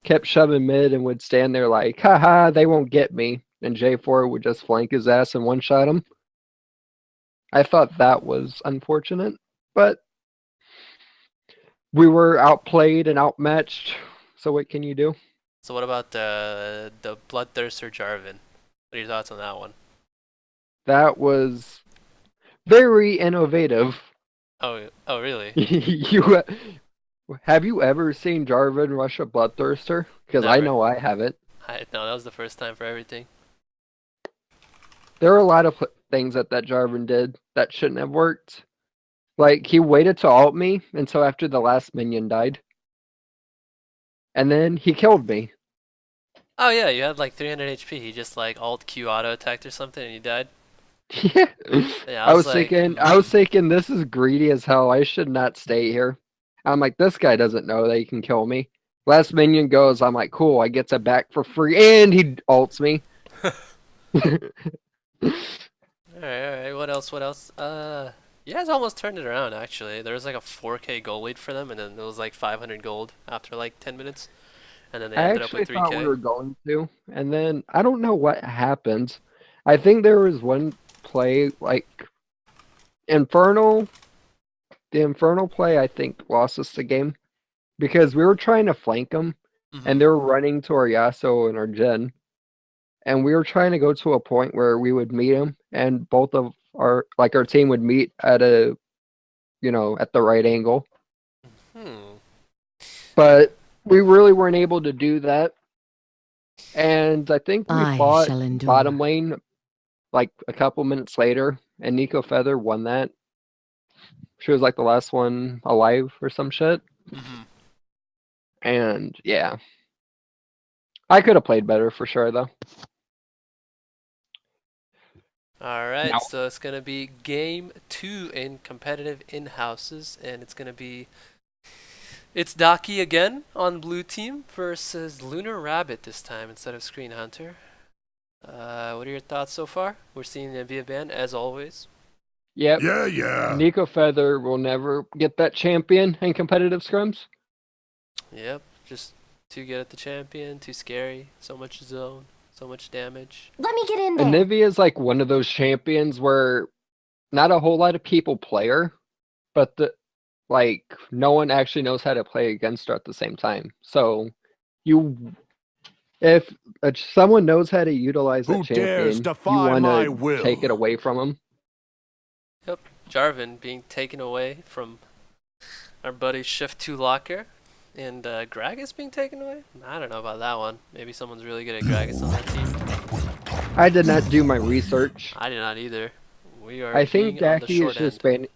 kept shoving mid and would stand there like, haha, they won't get me. And J4 would just flank his ass and one-shot him. I thought that was unfortunate, but we were outplayed and outmatched, so what can you do? So what about the Bloodthirster Jarvan? What are your thoughts on that one? That was very innovative. Oh, really? Have you ever seen Jarvan rush a Bloodthirster? Because I Never. know I haven't. No, that was the first time for everything. There are a lot of things that Jarvan did that shouldn't have worked. Like, he waited to ult me until after the last minion died. And then he killed me. Oh yeah, you had like 300 HP. He just like alt Q auto attacked or something, and you died. Yeah. Yeah, I was like, thinking, this is greedy as hell. I should not stay here. I'm like, this guy doesn't know that he can kill me. Last minion goes, I'm like, cool, I get it back for free, and he ults me. All right. What else? You guys almost turned it around, actually. There was like a 4K gold lead for them, and then it was like 500 gold after like 10 minutes. And then they I ended up actually with thought we 3K. were going to, and then I don't know what happened. I think there was one play like Infernal. The Infernal play, I think, lost us the game because we were trying to flank them, and they were running to our Yasuo and our Jhin, and we were trying to go to a point where we would meet them, and both of our team would meet at a, at the right angle. Hmm. But we really weren't able to do that. And I think we fought bottom lane like a couple minutes later, and Nico Feather won that. She was like the last one alive or some shit. And yeah. I could have played better for sure, though. Alright, Now- so it's going to be game 2 in competitive in-houses, and it's going to be itsDaki again on blue team versus LunarRabbit this time instead of screenhunter. What are your thoughts so far? We're seeing the Nvidia ban, as always. Yep. Yeah. Nico Feather will never get that champion in competitive scrims. Yep, just too good at the champion, too scary, so much zone, so much damage. Let me get in there. Anivia is like one of those champions where not a whole lot of people play her, but no one actually knows how to play against her at the same time. So if someone knows how to utilize that champion, you want to take it away from them. Yep, Jarvan being taken away from our buddy Shift 2 Locker, and Gragas being taken away? I don't know about that one. Maybe someone's really good at Gragas on that team. I did not do my research. I did not either. We are I think being on the Daki short is just end.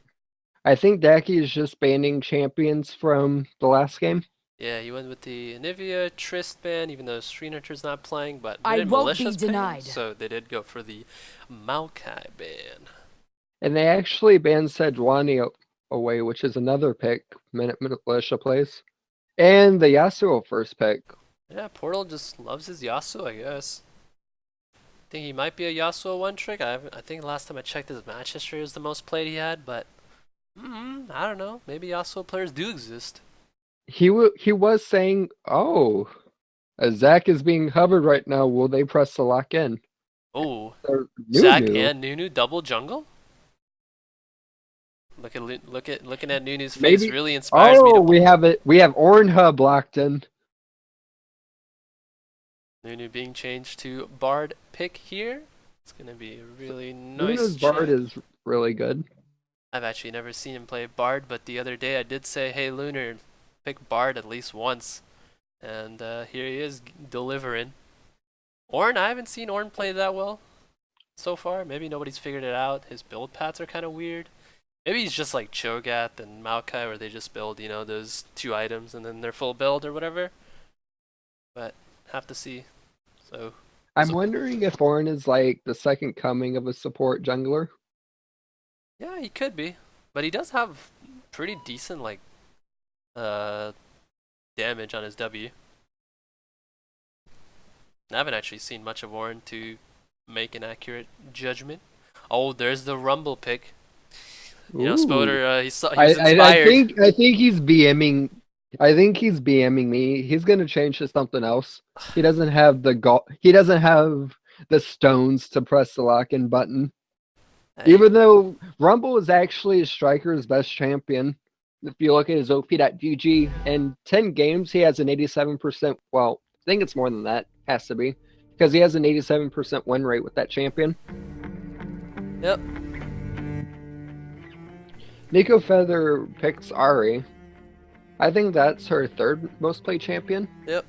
I think Daki is just banning champions from the last game. Yeah, he went with the Anivia Trist ban, even though Screenhunter's not playing, but I didn't won't Militia's be ban, denied. so they did go for the Maokai ban. And they actually banned Sejuani away, which is another pick Militia plays. And the Yasuo first pick. Yeah, Portal just loves his Yasuo, I guess. I think he might be a Yasuo one-trick. I think last time I checked his match history was the most played he had, but I don't know. Maybe Yasuo players do exist. He was saying, "Oh, Zach is being hovered right now. Will they press the lock in?" Oh, Or Zac Nunu. and Nunu double jungle. Looking at Nunu's face Maybe- really inspires me Oh, to we have it. We have Ornhub locked in. Nunu being changed to Bard pick here. It's gonna be a really nice. Nunu's Bard change. is really good. I've actually never seen him play Bard, but the other day I did say, "Hey Lunar, pick Bard at least once," and here he is delivering. Ornn, I haven't seen Ornn play that well so far. Maybe nobody's figured it out. His build paths are kind of weird. Maybe he's just like Cho'Gath and Maokai, where they just build, those 2 items and then they're full build or whatever. But have to see. So I'm wondering if Ornn is like the second coming of a support jungler. yeah, he could be, but he does have pretty decent damage on his W. I haven't actually seen much of Ornn to make an accurate judgment. Oh, there's the Rumble pick. Spoder, he's inspired. I think he's BMing. I think he's BMing me. He's gonna change to something else. He doesn't have He doesn't have the stones to press the lock-in button. Hey, Even though Rumble is actually Striker's best champion. If you look at his OP.GG, in 10 games, he has an 87%. Well, I think it's more than that. Has to be. Because he has an 87% win rate with that champion. Yep. Nico Feather picks Ari. I think that's her third most played champion. Yep.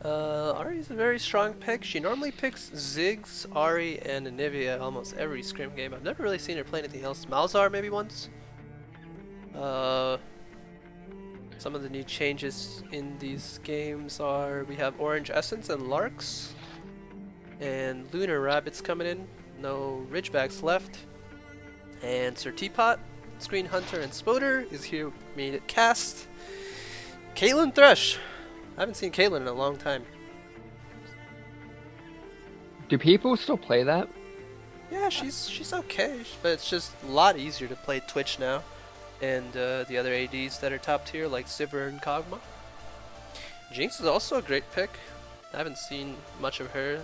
Ari's a very strong pick. She normally picks Ziggs, Ari, and Anivia almost every scrim game. I've never really seen her play anything else. Malzahar maybe once. Some of the new changes in these games are we have Orange Essence and Larks. And LunarRabbit's coming in. No Ridgebacks left. And Sir Teapot, Screenhunter, and Spoder is here with me to cast. Caitlyn Thresh. I haven't seen Caitlyn in a long time. Do people still play that? Yeah, she's okay, but it's just a lot easier to play Twitch now, and the other ADs that are top tier like Sivir and Kog'Maw. Jinx is also a great pick. I haven't seen much of her.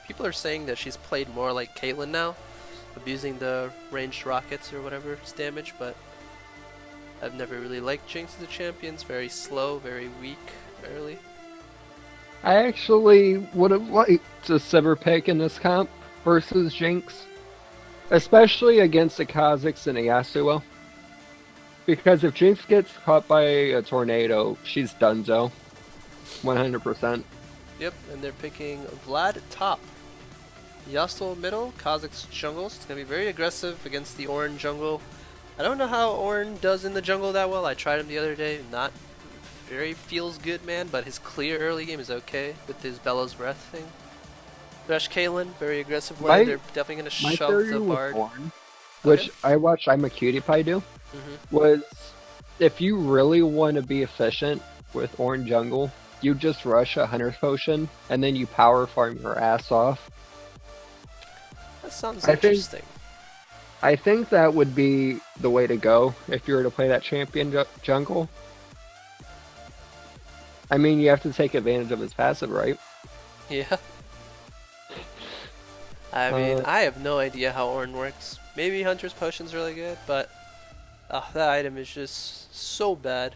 People are saying that she's played more like Caitlyn now, abusing the ranged rockets or whatever's damage, but I've never really liked Jinx as a champion. It's very slow, very weak early. I actually would have liked a Sivir pick in this comp versus Jinx, especially against the Kha'Zix and a Yasuo. Because if Jinx gets caught by a tornado, she's donezo. 100%. Yep, and they're picking Vlad top. Yasuo middle, Kha'Zix jungle. So it's going to be very aggressive against the Ornn jungle. I don't know how Ornn does in the jungle that well. I tried him the other day. Not very feels good, man, but his clear early game is okay with his Bellows Breath thing. Thresh Caitlyn, very aggressive lane. They're definitely going to shove the Bard. Ornn, which I watched I'm a Cutie Pie do, Mm-hmm. was if you really want to be efficient with Ornn jungle, you just rush a Hunter's Potion, and then you power farm your ass off. That sounds I think- interesting. I think that would be the way to go if you were to play that champion jungle. I mean, you have to take advantage of his passive, right? Yeah. I mean, I have no idea how Ornn works. Maybe Hunter's Potion's really good, but that item is just so bad.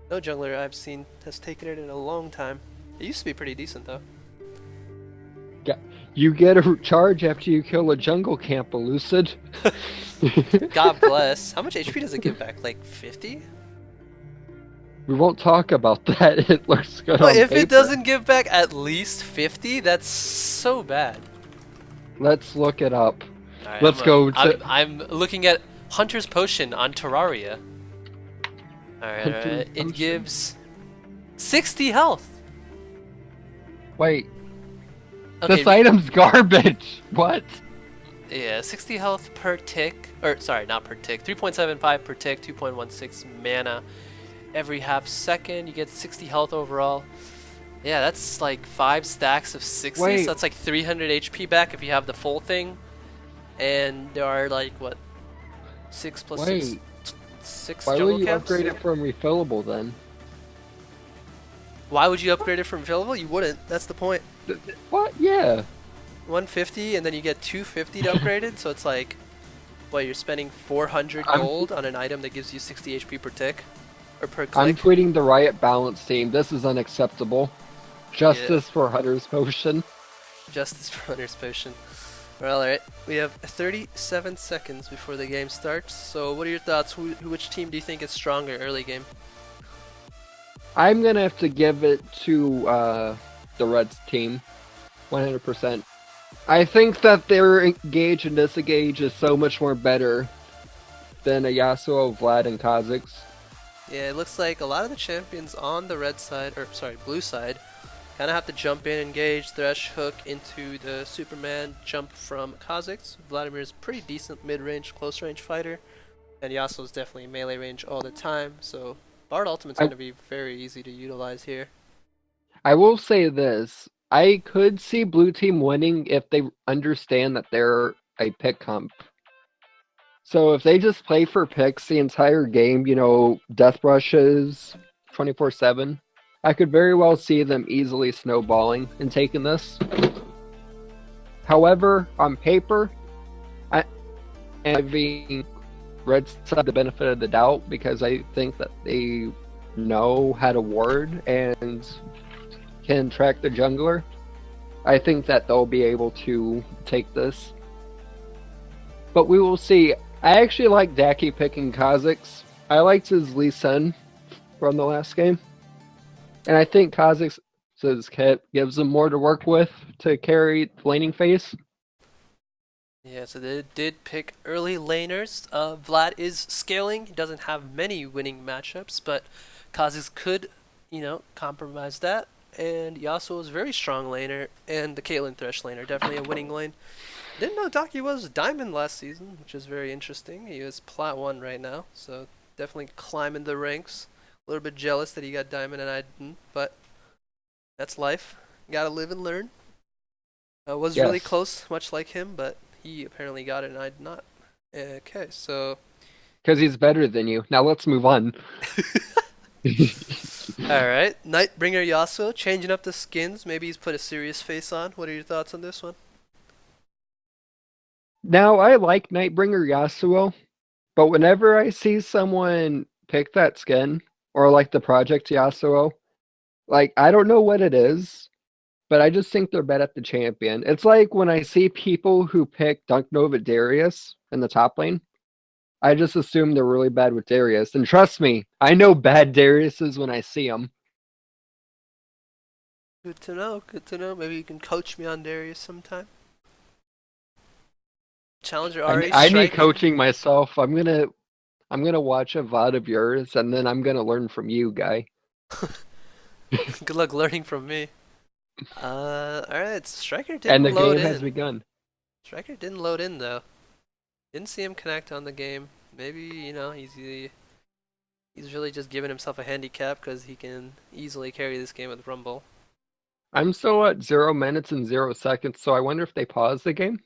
No jungler I've seen has taken it in a long time. It used to be pretty decent though. Yeah, you get a charge after you kill a jungle camp, Elucid. God bless. How much HP does it give back? Like 50? We won't talk about that. It looks good Well, on if paper. it doesn't give back at least 50, that's so bad. Let's look it up. Alright, Let's go to... I'm looking at Hunter's Potion on Terraria. Alright, Hunter's it Potion. gives 60 health. Wait, Okay, this item's garbage. What? yeah, 60 health per tick. Or, sorry, not per tick. 3.75 per tick, 2.16 mana. Every half second, you get 60 health overall. Yeah, that's like 5 stacks of 60, Wait. so that's like 300 HP back if you have the full thing. And there are like, what, 6 plus Wait. 6 Why jungle will you camps? upgrade it from refillable then? Why would you upgrade it from available? You wouldn't. That's the point. What? Yeah. 150 and then you get 250 to upgrade it, so it's like, what, you're spending 400 I'm- gold on an item that gives you 60 HP per tick? Or per I'm click? tweeting the Riot Balance team. This is unacceptable. Justice for Hunter's Potion. Justice for Hunter's Potion. Well, alright. We have 37 seconds before the game starts, so what are your thoughts? Which team do you think is stronger early game? I'm gonna have to give it to the Reds team. 100%. I think that their engage and disengage is so much more better than a Yasuo, Vlad, and Kha'Zix. Yeah, it looks like a lot of the champions on the red side, or sorry, blue side, kind of have to jump in, engage, thresh, hook into the Superman jump from Kha'Zix. Vladimir's pretty decent mid-range, close-range fighter, and Yasuo's definitely melee range all the time, so Bard Ultimate's going to be very easy to utilize here. I will say this. I could see blue team winning if they understand that they're a pick comp. So if they just play for picks the entire game, you know, death rushes 24/7, I could very well see them easily snowballing and taking this. However, on paper, I am giving Red Side the benefit of the doubt because I think that they know how to ward and can track the jungler. I think that they'll be able to take this. But we will see. I actually like itsDaki picking Kha'Zix. I liked his Lee Sin from the last game. And I think Kha'Zix's kit gives him more to work with to carry laning phase. Yeah, so they did pick early laners. Vlad is scaling. He doesn't have many winning matchups, but Kha'Zix could, you know, compromise that. And Yasuo is a very strong laner, and the Caitlyn Thresh laner, definitely a winning lane. Didn't know Daki was Diamond last season, which is very interesting. He is Plat 1 right now, so definitely climbing the ranks. A little bit jealous that he got Diamond and I didn't, but that's life. Gotta live and learn. Was really Yes. close, much like him, but he apparently got it and I did not. Okay, so Because he's better than you. Now let's move on. alright. Nightbringer Yasuo changing up the skins. Maybe he's put a serious face on. What are your thoughts on this one? Now, I like Nightbringer Yasuo, but whenever I see someone pick that skin, or like the Project Yasuo, like, I don't know what it is, but I just think they're bad at the champion. It's like when I see people who pick Dunk Nova Darius in the top lane, I just assume they're really bad with Darius. And trust me, I know bad Dariuses when I see them. Good to know, good to know. Maybe you can coach me on Darius sometime. Challenger RA I need Striker. coaching myself. I'm gonna watch a VOD of yours, and then I'm gonna learn from you, guy. Good luck learning from me. Alright, Striker And didn't the load game has in. begun. Striker didn't load in though. Didn't see him connect on the game. Maybe, you know, he's really just giving himself a handicap because he can easily carry this game with Rumble. I'm still at 0 minutes and 0 seconds, so I wonder if they paused the game.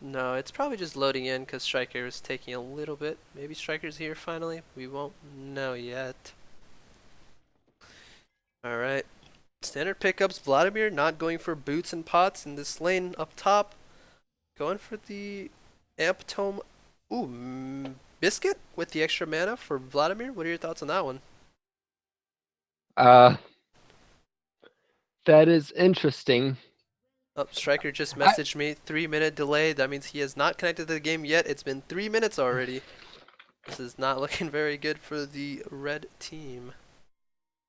No, it's probably just loading in because Striker is taking a little bit. Maybe Striker's here finally. We won't know yet. Alright. Standard pickups. Vladimir not going for boots and pots in this lane up top. Going for the Amp Tome. Ooh, Biscuit with the extra mana for Vladimir. What are your thoughts on that one? That is interesting. Oh, Striker just messaged me. 3-minute delay. That means he has not connected to the game yet. It's been 3 minutes already. This is not looking very good for the red team.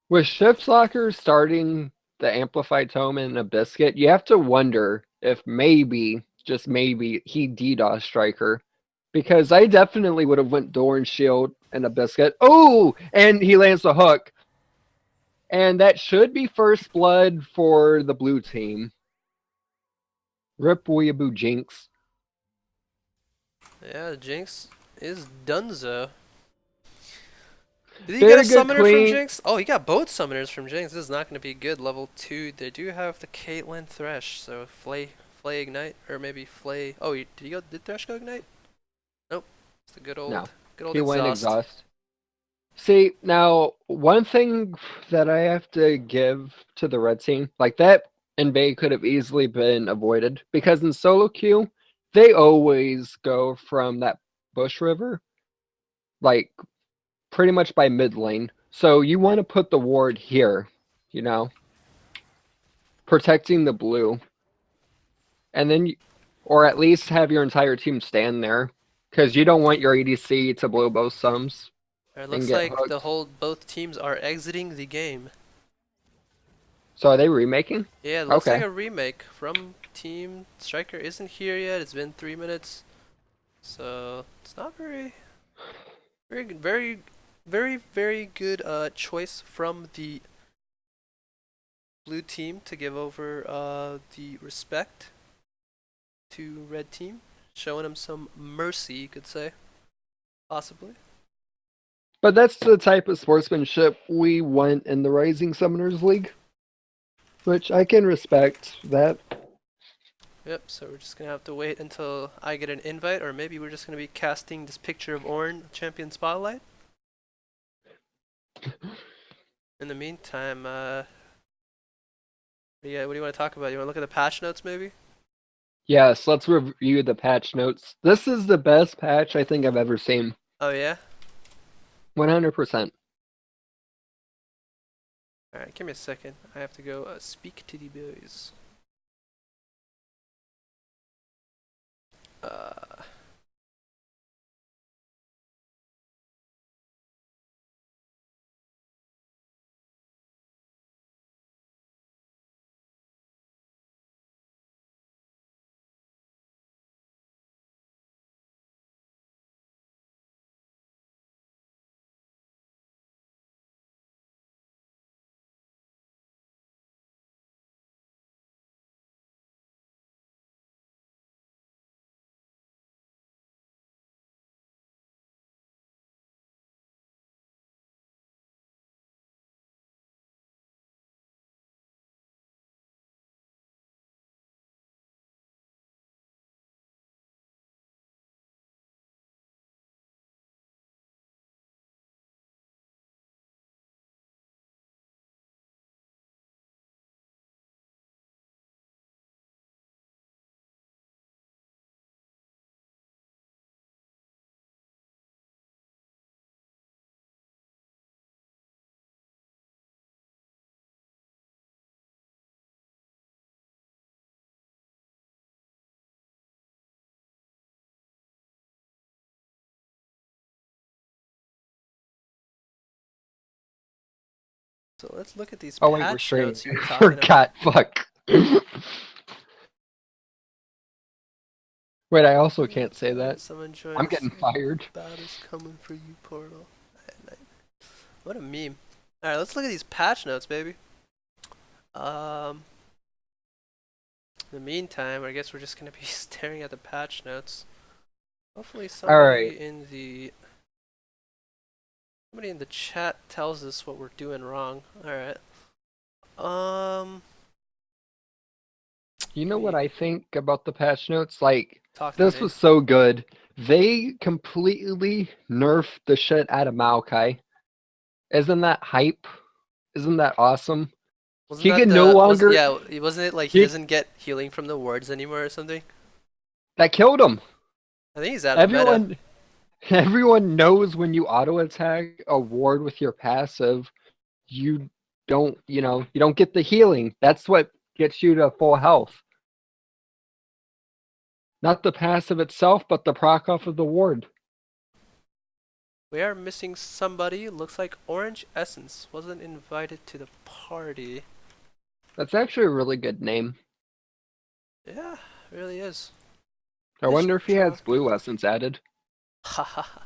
With Shift Locker starting the Amplified Tome and a Biscuit, you have to wonder if maybe, just maybe, he DDoS Striker. Because I definitely would have went Door and Shield and a Biscuit. Oh! And he lands the hook. And that should be first blood for the blue team. Rip Weeaboo Jinx. Yeah, Jinx is donezo. Did he Very get a good summoner from queen. Jinx? Oh, he got both summoners from Jinx. This is not going to be good. Level 2. They do have the Caitlyn Thresh, so Flay Ignite, or maybe Flay. Oh, did Thresh go Ignite? Nope. It's the good old He went exhaust. exhaust. See, now, one thing that I have to give to the red team, like that invade could have easily been avoided, because in solo queue, they always go from that bush river, like, pretty much by mid lane. So you want to put the ward here, you know, protecting the blue. And then, or at least have your entire team stand there, because you don't want your ADC to blow both sums. It looks get like hooked. both teams are exiting the game. So are they remaking? Yeah, it looks like Okay. a remake from Team Striker isn't here yet. It's been 3 minutes, so it's not very good choice from the blue team to give over the respect to red team, showing them some mercy, you could say, possibly. But that's the type of sportsmanship we want in the Rising Summoners League, which I can respect that. Yep, so we're just gonna have to wait until I get an invite, or maybe we're just gonna be casting this picture of Ornn Champion Spotlight. In the meantime, what do you want to talk about? You want to look at the patch notes, maybe? Yes, let's review the patch notes. This is the best patch I think I've ever seen. Oh yeah? 100%. Alright, give me a second. I have to go speak to the boys. So let's look at these Oh wait, we're patch streaming. notes you were talking about. Forgot. Fuck. Wait, I also can't say that. Someone I'm joins. getting fired. Bad is coming for you, Portal. What a meme. Alright, let's look at these patch notes, baby. In the meantime, I guess we're just gonna be staring at the patch notes. Hopefully somebody in the chat tells us what we're doing wrong. Alright. You know what I think about the patch notes? Like, Talk to this me. was so good. They completely nerfed the shit out of Maokai. Isn't that hype? Isn't that awesome? Wasn't He that can no longer. wasn't it like he doesn't get healing from the wards anymore or something? That killed him. I think he's out of meta. Everyone knows when you auto attack a ward with your passive, you don't get the healing. That's what gets you to full health. Not the passive itself, but the proc off of the ward. We are missing somebody. Looks like Orange Essence wasn't invited to the party. That's actually a really good name. Yeah, really is. I wonder if he has blue essence added. Haha.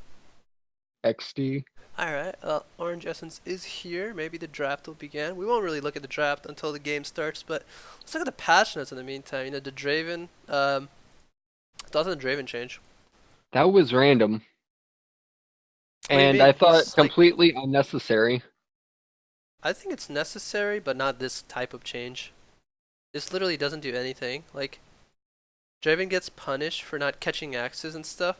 XD. Alright, Orange Essence is here. Maybe the draft will begin. We won't really look at the draft until the game starts, but let's look at the patch notes in the meantime. You know, the Draven, thoughts on the Draven change? That was random. What do you And mean? I thought He's, like- completely unnecessary. I think it's necessary, but not this type of change. This literally doesn't do anything. Like, Draven gets punished for not catching axes and stuff,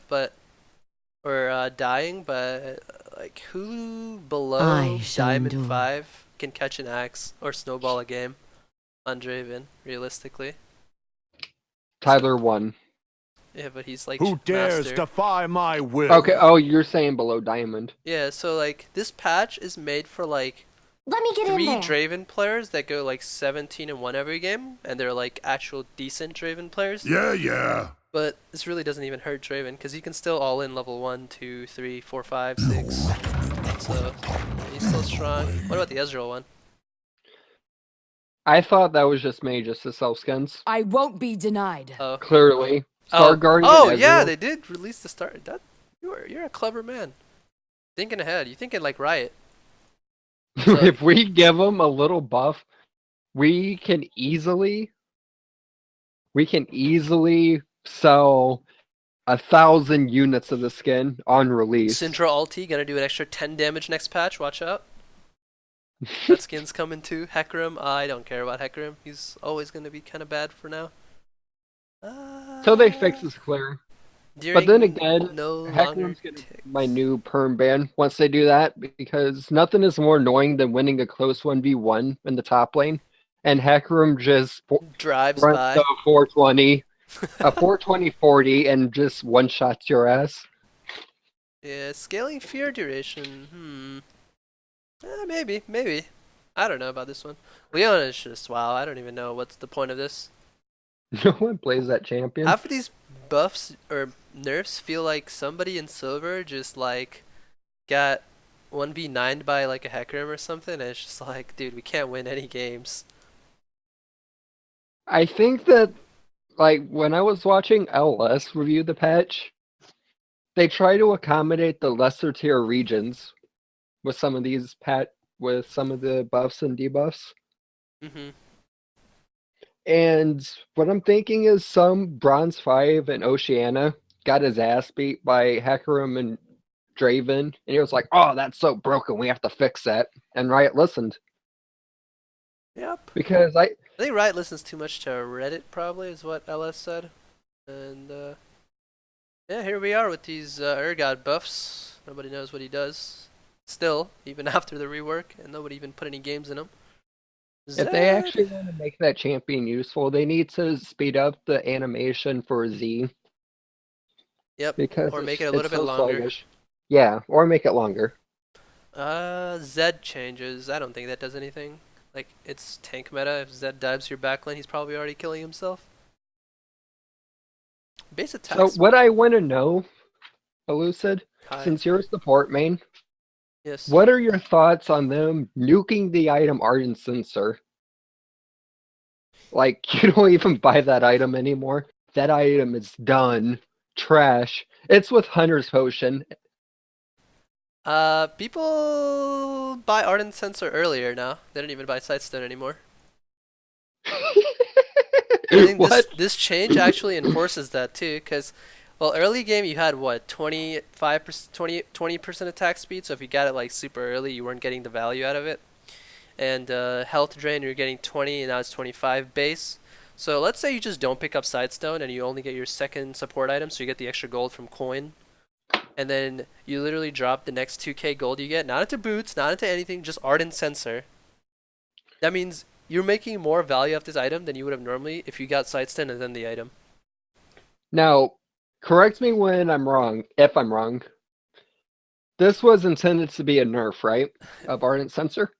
or dying, but like, who below Diamond 5 can catch an axe or snowball a game on Draven, realistically? Tyler won. Yeah, but he's like Who dares master. defy my will? Okay, oh, you're saying below diamond. Yeah, so like, this patch is made for like Let me get 3 in there. Draven players that go like 17-1 every game, and they're like actual decent Draven players. Yeah. But this really doesn't even hurt Draven, because you can still all in level 1, 2, 3, 4, 5, 6. So he's still strong. What about the Ezreal one? I thought that was just made just to sell skins. I won't be denied. Oh. Clearly. Star Guardian. Oh yeah, Ezreal. they did release the Star. You're a clever man. Thinking ahead. You're thinking like Riot. If we give them a little buff, we can easily sell 1,000 units of the skin on release. Syndra ulti gonna do an extra 10 damage next patch. Watch out. That skin's coming too. Hecarim. I don't care about Hecarim. He's always gonna be kind of bad for now. So they fix is clear. But then again, no Hecarim's gonna be my new perm ban once they do that, because nothing is more annoying than winning a close 1v1 in the top lane, and Hecarim just drives runs by to 420, a 420-40, and just one-shots your ass. Yeah, scaling fear duration. Maybe. I don't know about this one. Leon is just wow. I don't even know what's the point of this. No one plays that champion. Half of these buffs or nerfs feel like somebody in silver just like got 1v9'd by like a Hecarim or something, and it's just like, dude, we can't win any games. I think that, like, when I was watching LS review the patch, they try to accommodate the lesser tier regions with some of these with some of the buffs and debuffs. Mm-hmm. And what I'm thinking is some Bronze 5 in Oceania got his ass beat by Hecarim and Draven, and he was like, oh, that's so broken, we have to fix that. And Riot listened. Yep. Because I think Riot listens too much to Reddit, probably, is what LS said. And, yeah, here we are with these Urgot buffs. Nobody knows what he does. Still, even after the rework, and nobody even put any games in him. If they actually want to make that champion useful, they need to speed up the animation for Z. Yep, Because or make it a it's little bit so longer. sluggish. Yeah, or make it longer. Zed changes. I don't think that does anything. Like, it's tank meta. If Zed dives your backline, he's probably already killing himself. Base attacks. So what I want to know, Elucid, Hi. since you're a support main, Yes. What are your thoughts on them nuking the item Ardent Sensor? Like, you don't even buy that item anymore. That item is done. Trash. It's with Hunter's Potion. People buy Ardent Sensor earlier now. They don't even buy Sightstone anymore. I think What? this change actually enforces that too, because, well, early game you had what 20% attack speed. So if you got it like super early, you weren't getting the value out of it. And health drain, you're getting 20, and now it's 25 base. So let's say you just don't pick up Sightstone and you only get your second support item, so you get the extra gold from coin. And then you literally drop the next 2k gold you get, not into boots, not into anything, just Ardent Sensor. That means you're making more value off this item than you would have normally if you got Sightstone and then the item. Now, correct me when I'm wrong, if I'm wrong. This was intended to be a nerf, right? Of Ardent Sensor?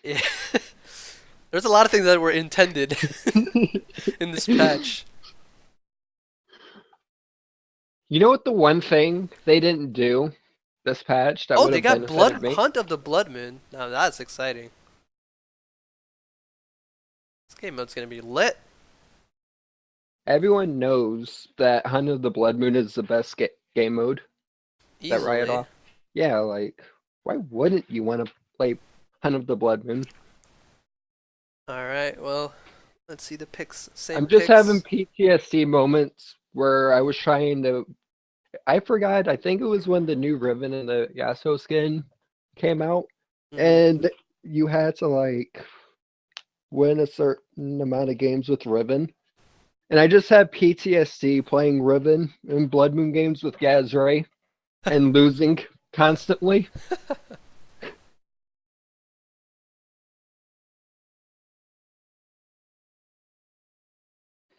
Yeah. There's a lot of things that were intended in this patch. You know what the one thing they didn't do this patch that Oh, would they have got benefited me? Hunt of the Blood Moon. Now that's exciting. This game mode's gonna be lit. Everyone knows that Hunt of the Blood Moon is the best game mode that Riot Easily. off. Yeah, like, why wouldn't you want to play Hunt of the Blood Moon? Alright, well, let's see the picks. Same I'm just picks. having PTSD moments where I was trying to. I forgot. I think it was when the new Riven and the Yasuo skin came out, and you had to like win a certain amount of games with Riven. And I just had PTSD playing Riven and Blood Moon games with Gazray and losing constantly.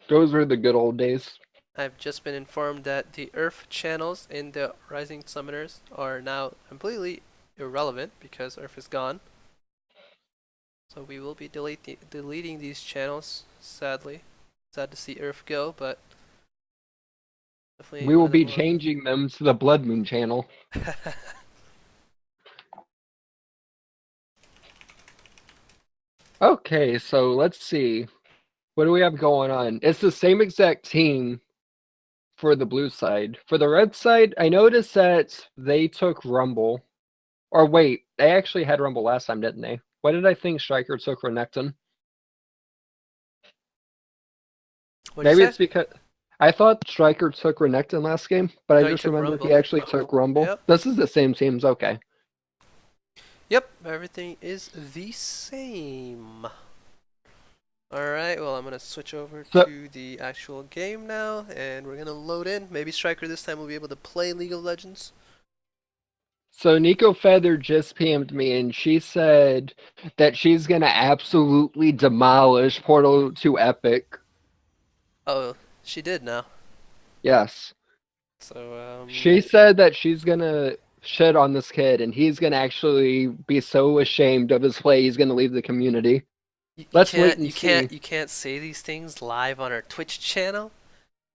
Those were the good old days. I've just been informed that the Earth channels in the Rising Summoners are now completely irrelevant because Earth is gone. So we will be deleting these channels, sadly. Sad to see Earth go, but definitely We will one of be the more- changing them to the Blood Moon channel. Okay, so let's see. What do we have going on? It's the same exact team for the blue side. For the red side, I noticed that they took Rumble. Or wait, they actually had Rumble last time, didn't they? Why did I think Striker took Renekton? What'd you Maybe say? it's because I thought Striker took Renekton last game, but No, I he just took remembered he Rumble. actually took Rumble. Yep. This is the same teams, okay. Yep, everything is the same. Alright, well I'm gonna switch over to the actual game now, and we're gonna load in. Maybe Striker this time will be able to play League of Legends. So Nico Feather just PM'd me and she said that she's gonna absolutely demolish Portal 2 Epic. Oh, she did now. Yes. So, She said that she's gonna shit on this kid and he's gonna actually be so ashamed of his play he's gonna leave the community. Let's wait and see. You can't say these things live on our Twitch channel.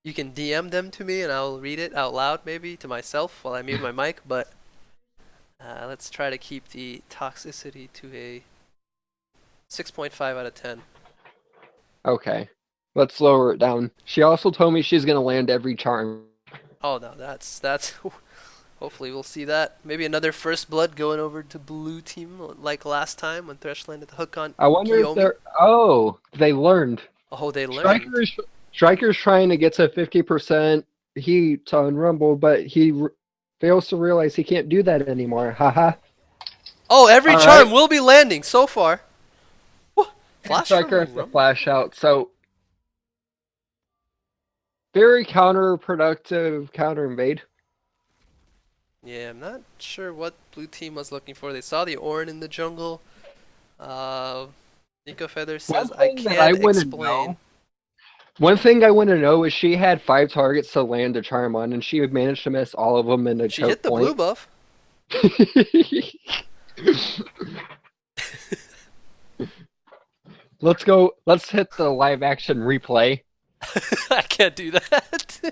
You can DM them to me and I'll read it out loud maybe to myself while I mute my mic, but let's try to keep the toxicity to a 6.5 out of 10. Okay. Let's lower it down. She also told me she's gonna land every charm. Oh no, that's hopefully we'll see that. Maybe another first blood going over to blue team like last time when Thresh landed the hook on I wonder if Kiyomi. they're they learned. Oh, they learned. Striker's trying to get to 50% heat on Rumble, but he fails to realize he can't do that anymore. Haha. Oh, every All charm right. will be landing so far. Flash Striker has from to Rumble. flash out, so very counterproductive counter invade. Yeah, I'm not sure what blue team was looking for. They saw the Ornn in the jungle. Nico Feather says, I can't explain. One thing I want to know is she had 5 targets to land a charm on, and she managed to miss all of them in a She choke hit the point. blue buff. Let's go. Let's hit the live action replay. I can't do that.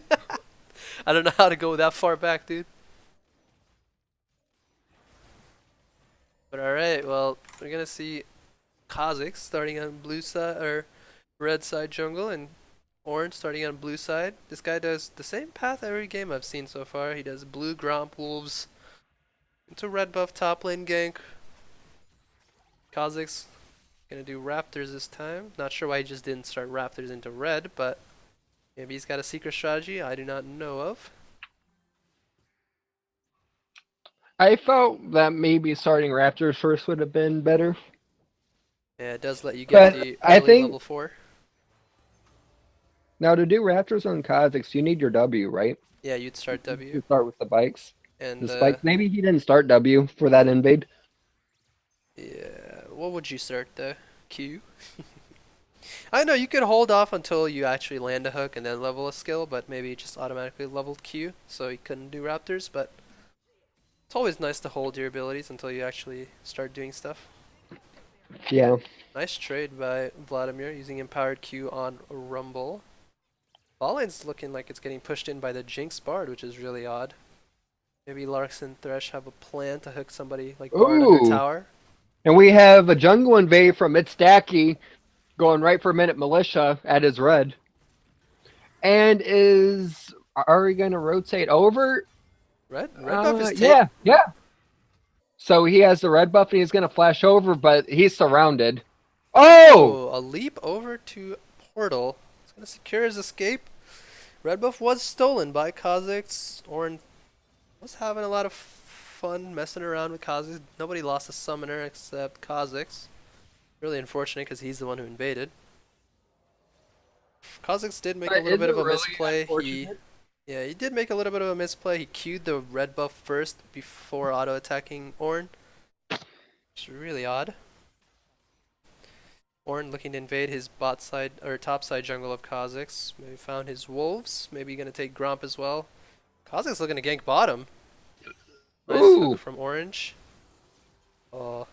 I don't know how to go that far back, dude. But alright, well, we're gonna see Kha'Zix starting on blue side, or red side jungle, and orange starting on blue side. This guy does the same path every game I've seen so far. He does blue Gromp Wolves into red buff top lane gank. Kha'Zix gonna do Raptors this time. Not sure why he just didn't start Raptors into red, but maybe he's got a secret strategy I do not know of. I felt that maybe starting Raptors first would have been better. Yeah, it does let you get But the I early think level 4. now to do Raptors on Kha'Zix, you need your W, right? Yeah, you'd start You W. start with the bikes. And The spikes. Maybe he didn't start W for that invade. yeah, what would you start though? Q? I know you could hold off until you actually land a hook and then level a skill, but maybe he just automatically leveled Q, so he couldn't do Raptors, but it's always nice to hold your abilities until you actually start doing stuff. Yeah. Nice trade by Vladimir using Empowered Q on Rumble. Ball lane's looking like it's getting pushed in by the Jinx Bard, which is really odd. Maybe Larks and Thresh have a plan to hook somebody like Bard under Ooh. tower. And we have a jungle invade from itsDaki going right for Minute Militia at his red. And are we going to rotate over? Red buff is yeah. So he has the red buff and he's going to flash over, but he's surrounded. Oh! A leap over to Portal. He's going to secure his escape. Red buff was stolen by Kha'Zix. Orin was having a lot of fun messing around with Kha'Zix. Nobody lost a summoner except Kha'Zix. Really unfortunate because he's the one who invaded. Kha'Zix did make a little bit of a misplay. He did make a little bit of a misplay. He queued the red buff first before auto attacking Ornn. Which is really odd. Ornn looking to invade his bot side or top side jungle of Kha'Zix. Maybe found his wolves. Maybe gonna take Gromp as well. Kha'Zix looking to gank bottom. Nice hook from Orange. Oh.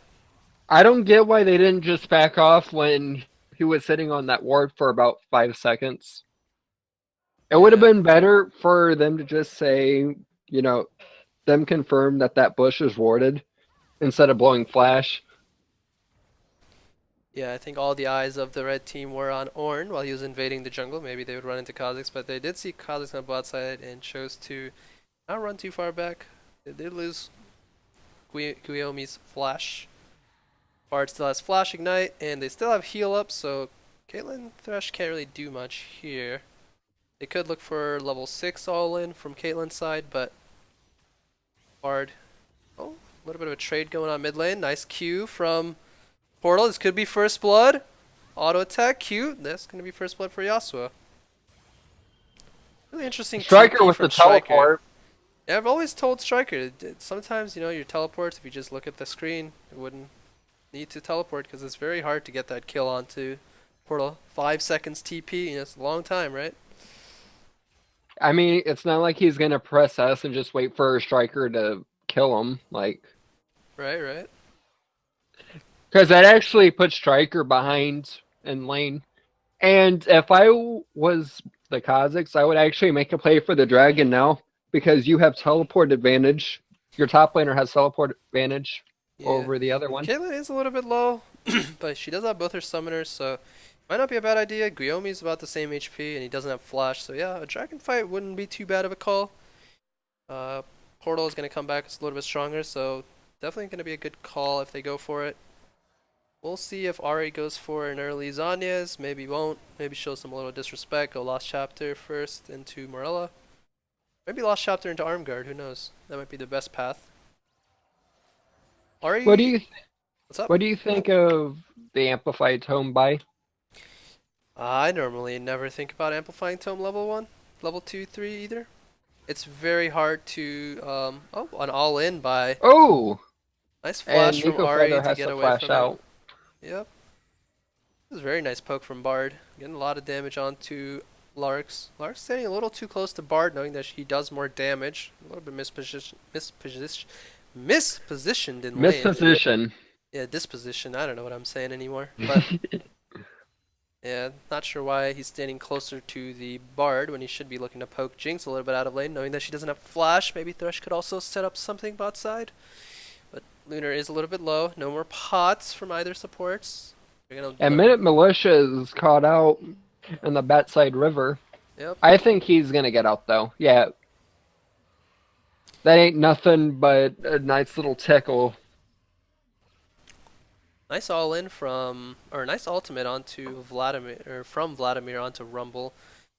I don't get why they didn't just back off when he was sitting on that ward for about 5 seconds. It would have been better for them to just say, them confirm that bush is warded instead of blowing flash. Yeah, I think all the eyes of the red team were on Ornn while he was invading the jungle. Maybe they would run into Kha'Zix, but they did see Kha'Zix on bot side and chose to not run too far back. They did lose Guillaume's flash. Bard still has flash ignite, and they still have heal up, so Caitlyn Thresh can't really do much here. They could look for level 6 all in from Caitlyn's side, but Bard. Oh, a little bit of a trade going on mid lane. Nice Q from Portal. This could be first blood. Auto attack Q. That's going to be first blood for Yasuo. Really interesting. Striker TP with from the teleport. Yeah, I've always told Striker, sometimes, your teleports, if you just look at the screen, it wouldn't need to teleport because it's very hard to get that kill onto Portal. 5 seconds TP, it's a long time, right? I mean, it's not like he's going to press S and just wait for a Striker to kill him. Right. Because that actually puts Striker behind in lane. And if I was the Kha'Zix, I would actually make a play for the dragon now. Because you have teleport advantage. Your top laner has teleport advantage over the other one. Caitlyn is a little bit low, but she does have both her summoners, so might not be a bad idea. Guillaume's about the same HP, and he doesn't have flash, so yeah, a dragon fight wouldn't be too bad of a call. Portal is going to come back a little bit stronger, so definitely going to be a good call if they go for it. We'll see if Ari goes for an early Zanyas, maybe won't, maybe show some a little disrespect, go Lost Chapter first into Morella. Maybe Lost Chapter into Armguard, who knows? That might be the best path. Ari, What do you what's up? What do you think of the amplified tome buy? I normally never think about amplifying tome level 1, level 2, 3 either. It's very hard to an all-in buy. Oh, nice flash and from Ari to has get away flash from out. It. Yep. This is a very nice poke from Bard. Getting a lot of damage onto Larks. Larks standing a little too close to Bard, knowing that he does more damage. A little bit mispositioned in lane. Misposition. Yeah, disposition. I don't know what I'm saying anymore. But yeah, not sure why he's standing closer to the Bard when he should be looking to poke Jinx a little bit out of lane, knowing that she doesn't have flash. Maybe Thresh could also set up something bot side. But Lunar is a little bit low. No more pots from either supports. They're gonna And look- Minute Militia is caught out in the backside river. Yep. I think he's gonna get out though. Yeah. That ain't nothing but a nice little tickle. Nice all in from, or nice ultimate onto Vladimir, or from Vladimir onto Rumble.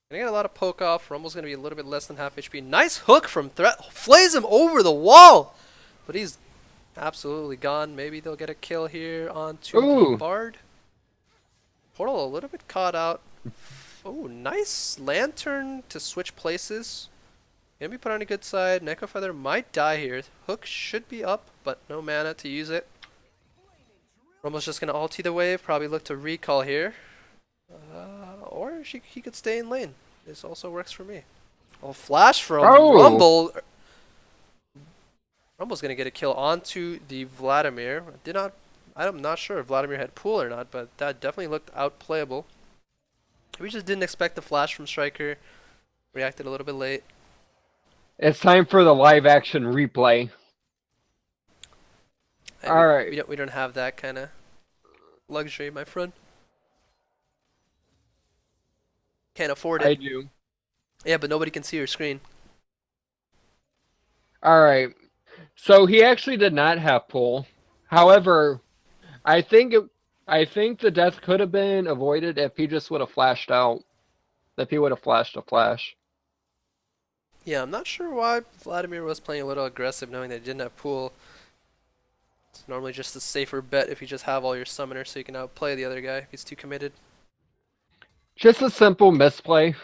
Gonna get a lot of poke off. Rumble's gonna be a little bit less than half HP. Nice hook from Threat, flays him over the wall, but he's absolutely gone. Maybe they'll get a kill here onto the Ooh. Bard. Portal a little bit caught out. Oh, nice lantern to switch places. Gonna be put on a good side. Neko Feather might die here. Hook should be up, but no mana to use it. Rumble's just gonna ulti the wave. Probably look to recall here. Or he could stay in lane. This also works for me. Oh, flash from Rumble. Rumble's gonna get a kill onto the Vladimir. I'm not sure if Vladimir had pool or not, but that definitely looked outplayable. We just didn't expect the flash from Striker. Reacted a little bit late. It's time for the live action replay. And All right. We don't have that kind of luxury, my friend. Can't afford it. I do. Yeah, but nobody can see your screen. All right. So he actually did not have pull. However, I think the death could have been avoided if he just would have flashed out. If he would have flashed a flash. Yeah, I'm not sure why Vladimir was playing a little aggressive knowing they didn't have pool. It's normally just a safer bet if you just have all your summoners so you can outplay the other guy if he's too committed. Just a simple misplay.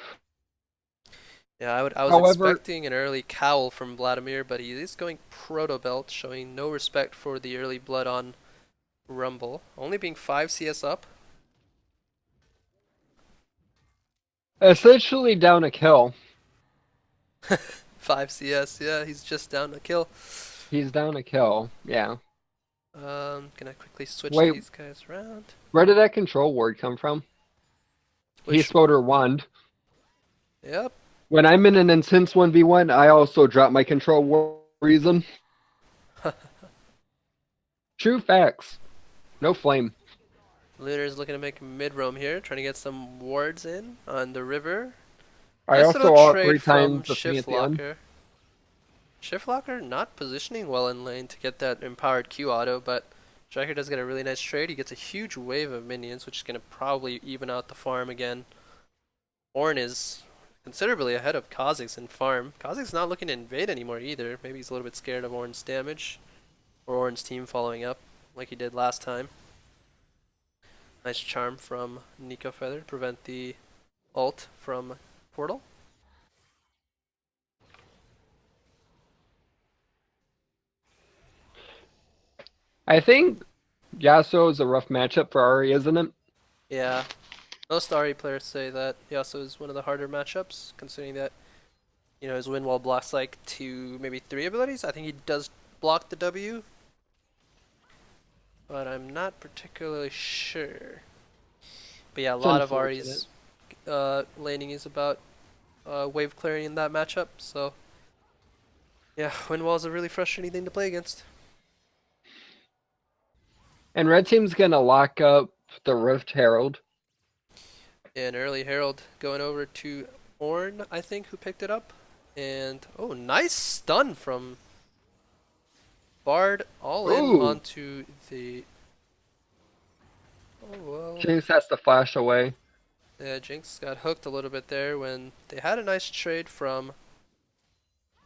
Yeah, I was However, expecting an early cowl from Vladimir, but he is going proto belt, showing no respect for the early blood on Rumble. Only being 5 CS up. essentially down a kill. 5 CS, yeah, he's just down a kill. He's down a kill, yeah. Gonna quickly switch Wait. these guys around. Where did that control ward come from? He Which- spoke her wand. Yep. When I'm in an intense 1v1, I also drop my control ward reason. True facts. No flame. Lunar's looking to make mid roam here, trying to get some wards in on the river. I Nice also little all trade 3 from times the Shift Pantheon. Locker. Shift Locker not positioning well in lane to get that empowered Q auto, but Striker does get a really nice trade. He gets a huge wave of minions, which is going to probably even out the farm again. Ornn is considerably ahead of Kha'Zix in farm. Kha'Zix not looking to invade anymore either. Maybe he's a little bit scared of Ornn's damage, or Ornn's team following up like he did last time. Nice charm from Nico Feather to prevent the ult from Portal. I think Yasuo is a rough matchup for Ari, isn't it? Yeah, most RE players say that Yasuo is one of the harder matchups, considering that, you know, his win wall blocks like 2, maybe 3 abilities. I think he does block the W, but I'm not particularly sure. But yeah, a It's lot of unfortunate. RE's laning is about wave clearing in that matchup, so yeah, win wall is a really frustrating thing to play against. And Red Team's gonna lock up the Rift Herald. And early Herald going over to Ornn, I think, who picked it up. And, oh, nice stun from Bard all in Ooh. onto the... Oh, well. Jinx has to flash away. Yeah, Jinx got hooked a little bit there when they had a nice trade from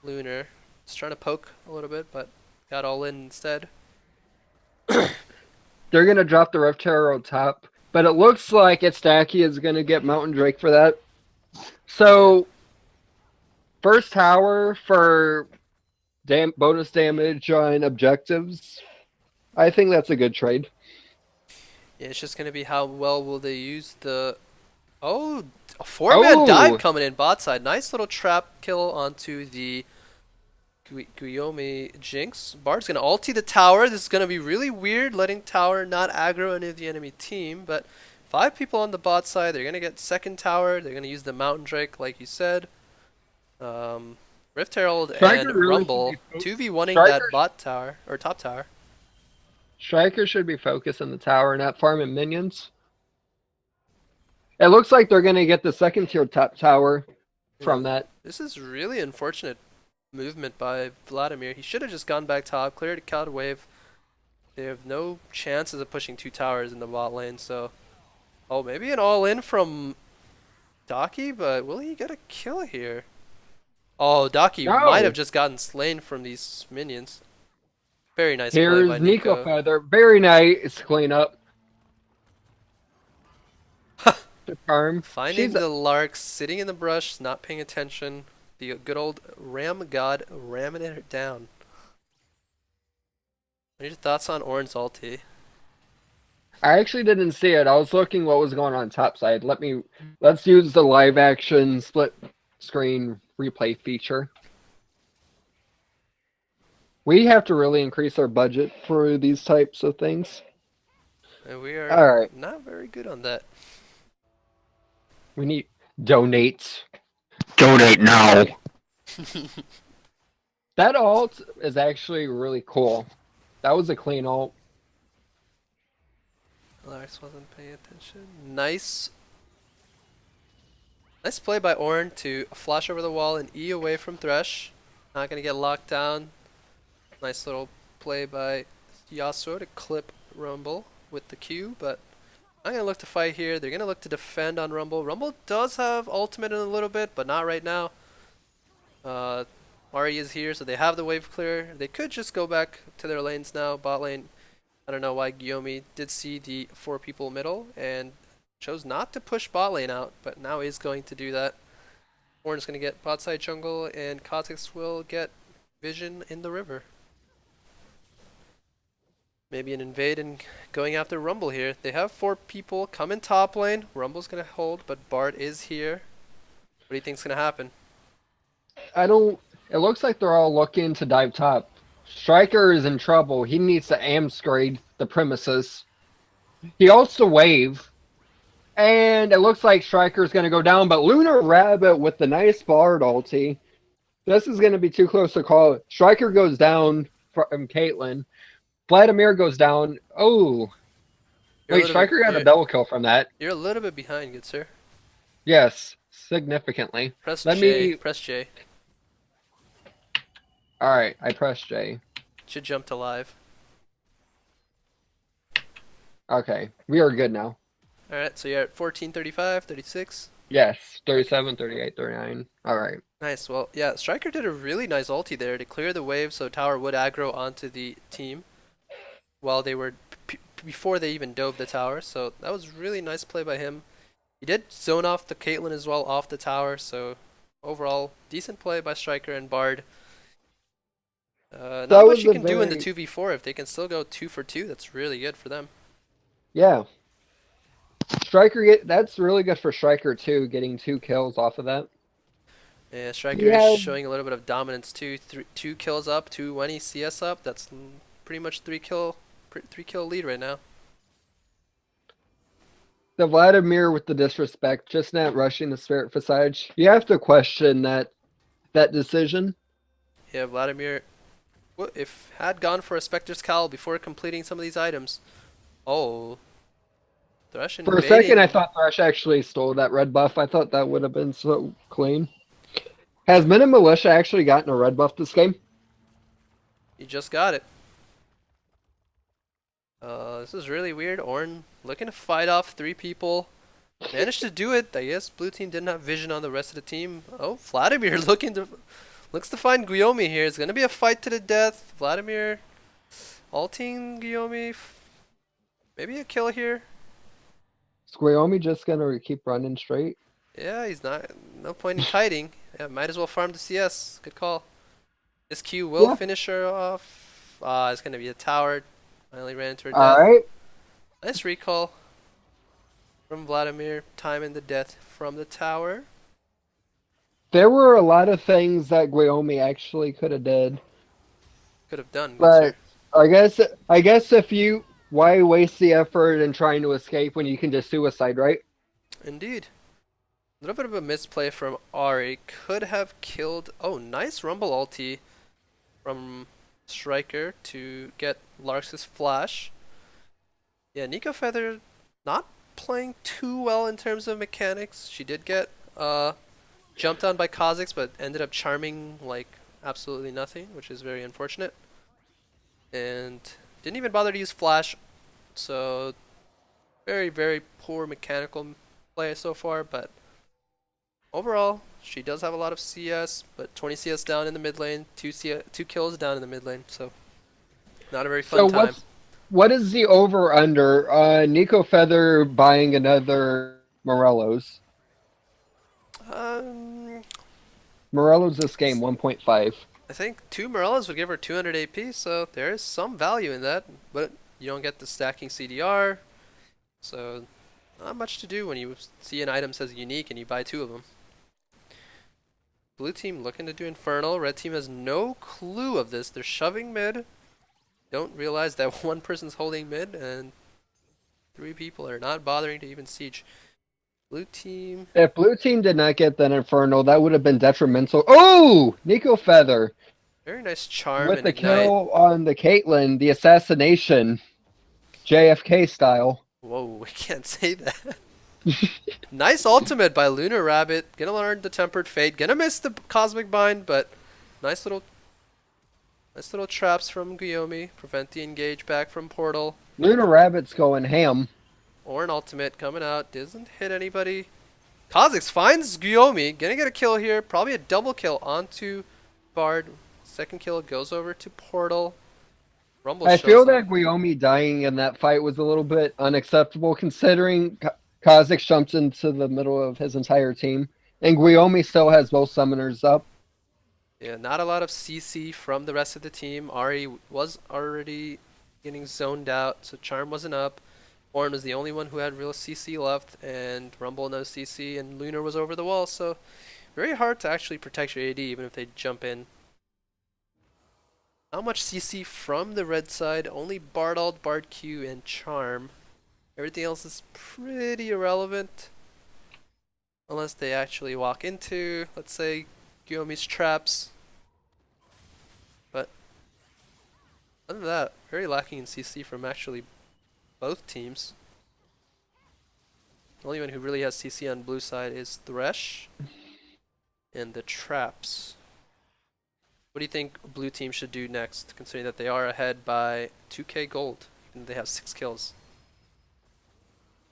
Lunar. Just trying to poke a little bit, but got all in instead. They're gonna drop the Rift Herald top, but it looks like itsDaki is gonna get Mountain Drake for that. So, first tower for bonus damage on objectives. I think that's a good trade. Yeah, it's just going to be how well will they use the... Oh, a 4-man dive coming in bot side. Nice little trap kill onto the Guillaume Jinx. Bard's going to ulti the tower. This is going to be really weird, letting tower not aggro any of the enemy team. But 5 people on the bot side. They're going to get second tower. They're going to use the Mountain Drake, like you said. Rift Herald Striker and really Rumble should be 2v1ing Striker- that bot tower, or top tower. Striker should be focused on the tower, not farming minions. It looks like they're gonna get the second tier top tower from Yeah. that. This is really unfortunate movement by Vladimir. He should have just gone back top, cleared a cloud wave. They have no chances of pushing 2 towers in the bot lane, so... Oh, maybe an all-in from Daki, but will he get a kill here? Oh, Daki No. might have just gotten slain from these minions. Very nice play Here's by Nico Nico. Feather. Very nice cleanup. The charm. Finding She's the Larks, sitting in the brush, not paying attention. The good old Ram God ramming it down. What are your thoughts on Ornn's ulti? I actually didn't see it. I was looking what was going on top side. Let's use the live action split screen replay feature. We have to really increase our budget for these types of things. And we are Alright. not very good on that. We need donates. Donate now. That ult is actually really cool. That was a clean ult. Lars wasn't paying attention. Nice play by Ornn to flash over the wall and E away from Thresh. Not gonna get locked down. Nice little play by Yasuo to clip Rumble with the Q, but I'm gonna look to fight here. They're gonna look to defend on Rumble. Rumble does have ultimate in a little bit, but not right now. Ari is here, so they have the wave clear. They could just go back to their lanes now. Bot lane, I don't know why Guillaume did see the 4 people middle and chose not to push bot lane out, but now is going to do that. Ornn is going to get bot side jungle, and Kha'Zix will get vision in the river. Maybe an invade and going after Rumble here. They have 4 people coming top lane. Rumble's going to hold, but Bard is here. What do you think's going to happen? It looks like they're all looking to dive top. Striker is in trouble. He needs to amscrade the premises. He also wave. And it looks like Striker's going to go down, but LunarRabbit with the nice Bard ulti. This is going to be too close to call it. Striker goes down from Caitlyn. Vladimir goes down. Oh. Wait, Striker got a double kill from that. You're a little bit behind, good sir. Yes, significantly. Press Let J. me- Press J. Alright, I pressed J. Should jump to live. Okay, we are good now. Alright, so you're at 14, 35, 36. Yes, 37, 38, 39. Alright. Nice. Well, yeah, Striker did a really nice ulti there to clear the wave so tower would aggro onto the team while they were before they even dove the tower. So that was really nice play by him. He did zone off the Caitlyn as well off the tower. So overall, decent play by Striker and Bard. Not much you can do in the 2v4. If they can still go 2 for 2, that's really good for them. Yeah. That's really good for Striker too, getting 2 kills off of that. Yeah, Striker is showing a little bit of dominance too. 2 kills up, 220 CS up. That's pretty much 3 kill lead right now. The Vladimir with the disrespect, just not rushing the Spirit Visage. You have to question that decision. Yeah, Vladimir, if had gone for a Spectre's Cowl before completing some of these items. Oh, Thresh For a second, I thought Thresh actually stole that red buff. I thought that would have been so clean. Has Min and Militia actually gotten a red buff this game? You just got it. This is really weird. Ornn looking to fight off 3 people. Managed to do it. I guess blue team didn't have vision on the rest of the team. Oh, Vladimir looks to find Guillaume here. It's gonna be a fight to the death. Vladimir ulting Guillaume. Maybe a kill here. Is Guillaume just gonna keep running straight? Yeah, he's not. No point in kiting. Yeah, might as well farm the CS. Good call. This Q will finish her off. It's gonna be a tower. Finally ran into her death. Alright. Nice recall from Vladimir. Timing the death from the tower. There were a lot of things that Guillaume actually could have did. Could have done. But I guess why waste the effort in trying to escape when you can just suicide, right? Indeed. A little bit of a misplay from Ari. Could have killed... Oh, nice Rumble ulti from Striker to get Larks' flash. Yeah, Nico Feather not playing too well in terms of mechanics. She did get jumped on by Kha'Zix, but ended up charming like absolutely nothing, which is very unfortunate. And didn't even bother to use flash, so very, very poor mechanical play so far, but overall, she does have a lot of CS, but 20 CS down in the mid lane, 2 kills down in the mid lane, so not a very fun time. What is the over-under? Nico Feather buying another Morello's. Morello's this game, 1.5. I think 2 Morellas would give her 200 AP, so there is some value in that, but you don't get the stacking CDR, so not much to do when you see an item says unique and you buy 2 of them. Blue team looking to do Infernal. Red team has no clue of this. They're shoving mid. Don't realize that one person's holding mid and 3 people are not bothering to even siege. Blue team. If blue team did not get that Infernal, that would have been detrimental. Oh! Nico Feather. Very nice charm With and the ignite. kill on the Caitlyn, the assassination. JFK style. Whoa, we can't say that. Nice ultimate by LunarRabbit. Gonna learn the Tempered Fate. Gonna miss the Cosmic Bind, but nice little traps from Guillaume. Prevent the engage back from Portal. LunarRabbit's going ham. Or an ultimate coming out. Doesn't hit anybody. Kha'Zix finds Guillaume. Gonna get a kill here. Probably a double kill onto Bard. Second kill goes over to Portal. Rumble I shows feel up. that Guillaume dying in that fight was a little bit unacceptable considering Kha'Zix jumps into the middle of his entire team. And Guillaume still has both summoners up. Yeah, not a lot of CC from the rest of the team. Ari was already getting zoned out, so Charm wasn't up. Ornn was the only one who had real CC left, and Rumble no CC, and Lunar was over the wall, so very hard to actually protect your AD even if they jump in. Not much CC from the red side, only Bardald, Bard Q, and Charm. Everything else is pretty irrelevant. Unless they actually walk into, let's say, Guillaume's traps. But other than that, very lacking in CC from actually both teams. The only one who really has CC on blue side is Thresh and the traps. What do you think blue team should do next, considering that they are ahead by 2k gold and they have 6 kills?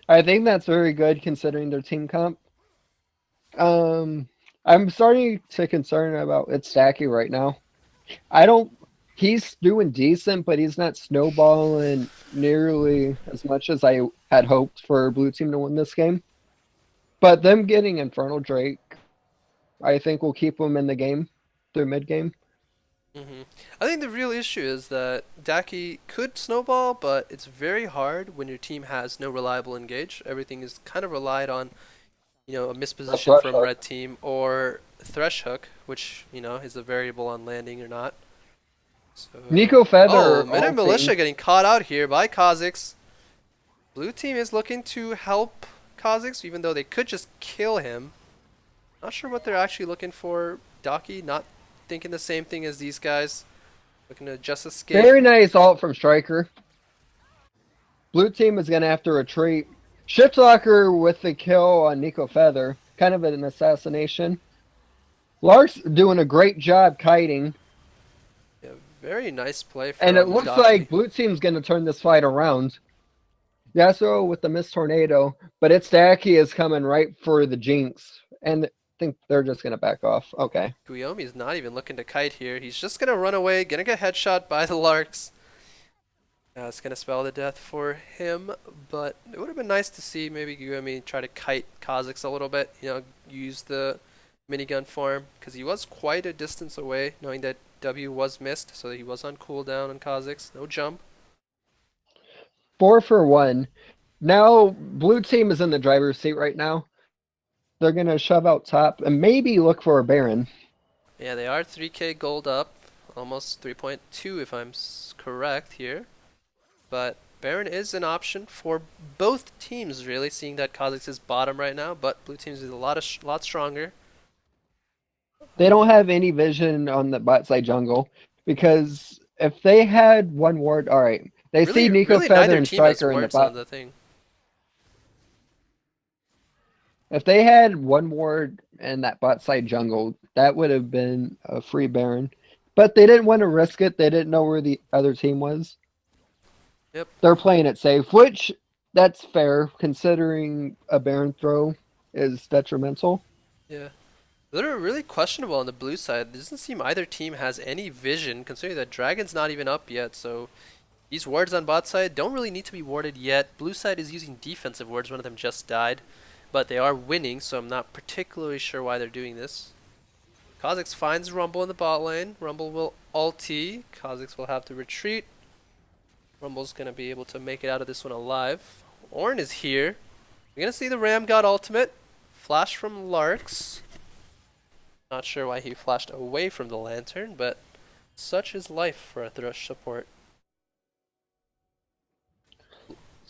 I think that's very good considering their team comp. I'm starting to concern about itsDaki right now. He's doing decent, but he's not snowballing nearly as much as I had hoped for blue team to win this game. But them getting Infernal Drake, I think will keep them in the game through mid game. I think the real issue is that Daki could snowball, but it's very hard when your team has no reliable engage. Everything is kind of relied on, a misposition from red team or Thresh Hook, which, is a variable on landing or not. So, Nico Feather. Meta Militia getting caught out here by Kha'Zix. Blue team is looking to help Kha'Zix, even though they could just kill him. Not sure what they're actually looking for. Daki not thinking the same thing as these guys. Looking to just escape. Very nice ult from Striker. Blue team is going to have to retreat. Shiptalker with the kill on Nico Feather. Kind of an assassination. Lark's doing a great job kiting. Yeah, very nice play from And it looks Daki. like blue team's going to turn this fight around. Yasuo with the Mist Tornado. But itsDaki is coming right for the Jinx. And I think they're just going to back off. Okay. Guillaume is not even looking to kite here. He's just going to run away. Going to get headshot by the Larks. It's going to spell the death for him. But it would have been nice to see maybe Guillaume try to kite Kha'Zix a little bit. Use the minigun form. Because he was quite a distance away, knowing that W was missed. So he was on cooldown on Kha'Zix. No jump. 4 for 1. Now, blue team is in the driver's seat right now. They're going to shove out top and maybe look for a Baron. Yeah, they are 3k gold up. Almost 3.2 if I'm correct here. But Baron is an option for both teams, really, seeing that Kha'Zix is bottom right now. But blue teams is a lot stronger. They don't have any vision on the bot side jungle because if they had one ward, all right. They see Nico Really Feather neither and team has Striker in the wards on bot. the thing. If they had one ward in that bot side jungle, that would have been a free Baron. But they didn't want to risk it. They didn't know where the other team was. Yep. They're playing it safe, which that's fair considering a Baron throw is detrimental. Yeah. They're really questionable on the blue side. It doesn't seem either team has any vision, considering that Dragon's not even up yet, so these wards on bot side don't really need to be warded yet. Blue side is using defensive wards, one of them just died, but they are winning, so I'm not particularly sure why they're doing this. Kha'Zix finds Rumble in the bot lane. Rumble will ulti. Kha'Zix will have to retreat. Rumble's going to be able to make it out of this one alive. Ornn is here. We're going to see the Ram God ultimate. Flash from Larks. Not sure why he flashed away from the lantern, but such is life for a Thrush support.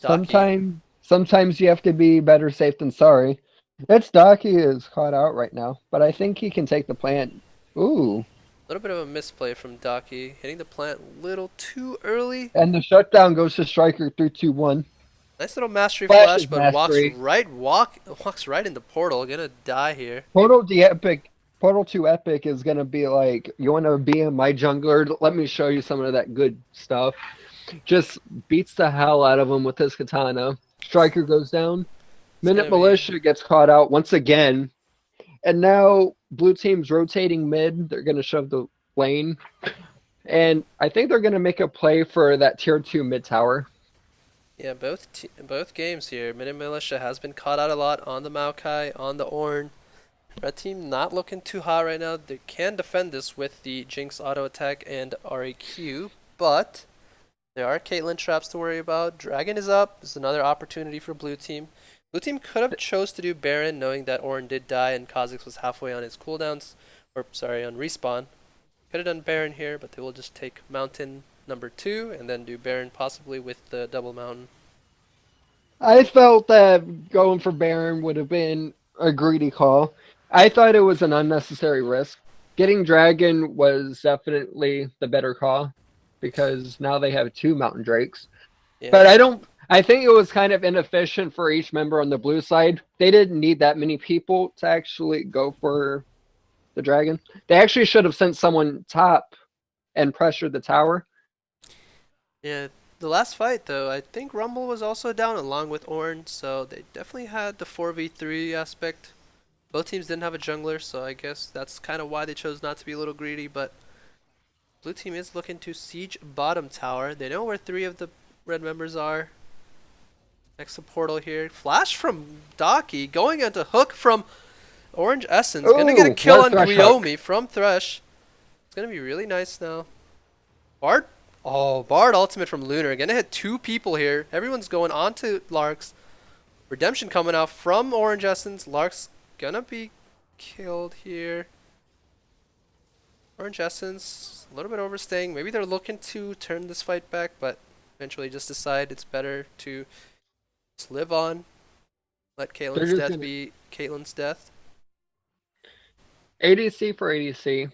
Daki. Sometimes you have to be better safe than sorry. itsDaki is caught out right now, but I think he can take the plant. Ooh. A little bit of a misplay from Daki, hitting the plant a little too early. And the shutdown goes to Striker 3-2-1. Nice little mastery Flash flash, is but mastery. walks right in the portal. Gonna die here. Portal to Epic is gonna be like, you wanna be in my jungler? Let me show you some of that good stuff. Just beats the hell out of him with his katana. Striker goes down. Minute Militia gets caught out once again. And now blue team's rotating mid. They're gonna shove the lane. And I think they're gonna make a play for that tier 2 mid tower. Yeah, both games here. Minute Militia has been caught out a lot on the Maokai, on the Ornn. Red team not looking too hot right now. They can defend this with the Jinx auto attack and RAQ, but there are Caitlyn traps to worry about. Dragon is up. This is another opportunity for blue team. Blue team could have chose to do Baron, knowing that Ornn did die and Kha'Zix was halfway on his cooldowns, on respawn. Could have done Baron here, but they will just take Mountain number 2 and then do Baron possibly with the double Mountain. I felt that going for Baron would have been a greedy call. I thought it was an unnecessary risk. Getting Dragon was definitely the better call because now they have 2 Mountain Drakes. Yeah. But I think it was kind of inefficient for each member on the blue side. They didn't need that many people to actually go for the Dragon. They actually should have sent someone top and pressured the tower. Yeah, the last fight though, I think Rumble was also down along with Ornn, so they definitely had the 4v3 aspect. Both teams didn't have a jungler, so I guess that's kind of why they chose not to be a little greedy, but blue team is looking to siege bottom tower. They know where 3 of the red members are. Next to portal here. Flash from Daki, going into hook from Orange Essence. Gonna get a kill on Guiomi from Thresh. It's gonna be really nice now. Bard ultimate from Lunar. Gonna hit 2 people here. Everyone's going on to Larks. Redemption coming out from Orange Essence. Larks gonna be killed here. Orange Essence, a little bit overstaying. Maybe they're looking to turn this fight back, but eventually just decide it's better to just live on. Let Caitlyn's death be Caitlyn's death. ADC for ADC.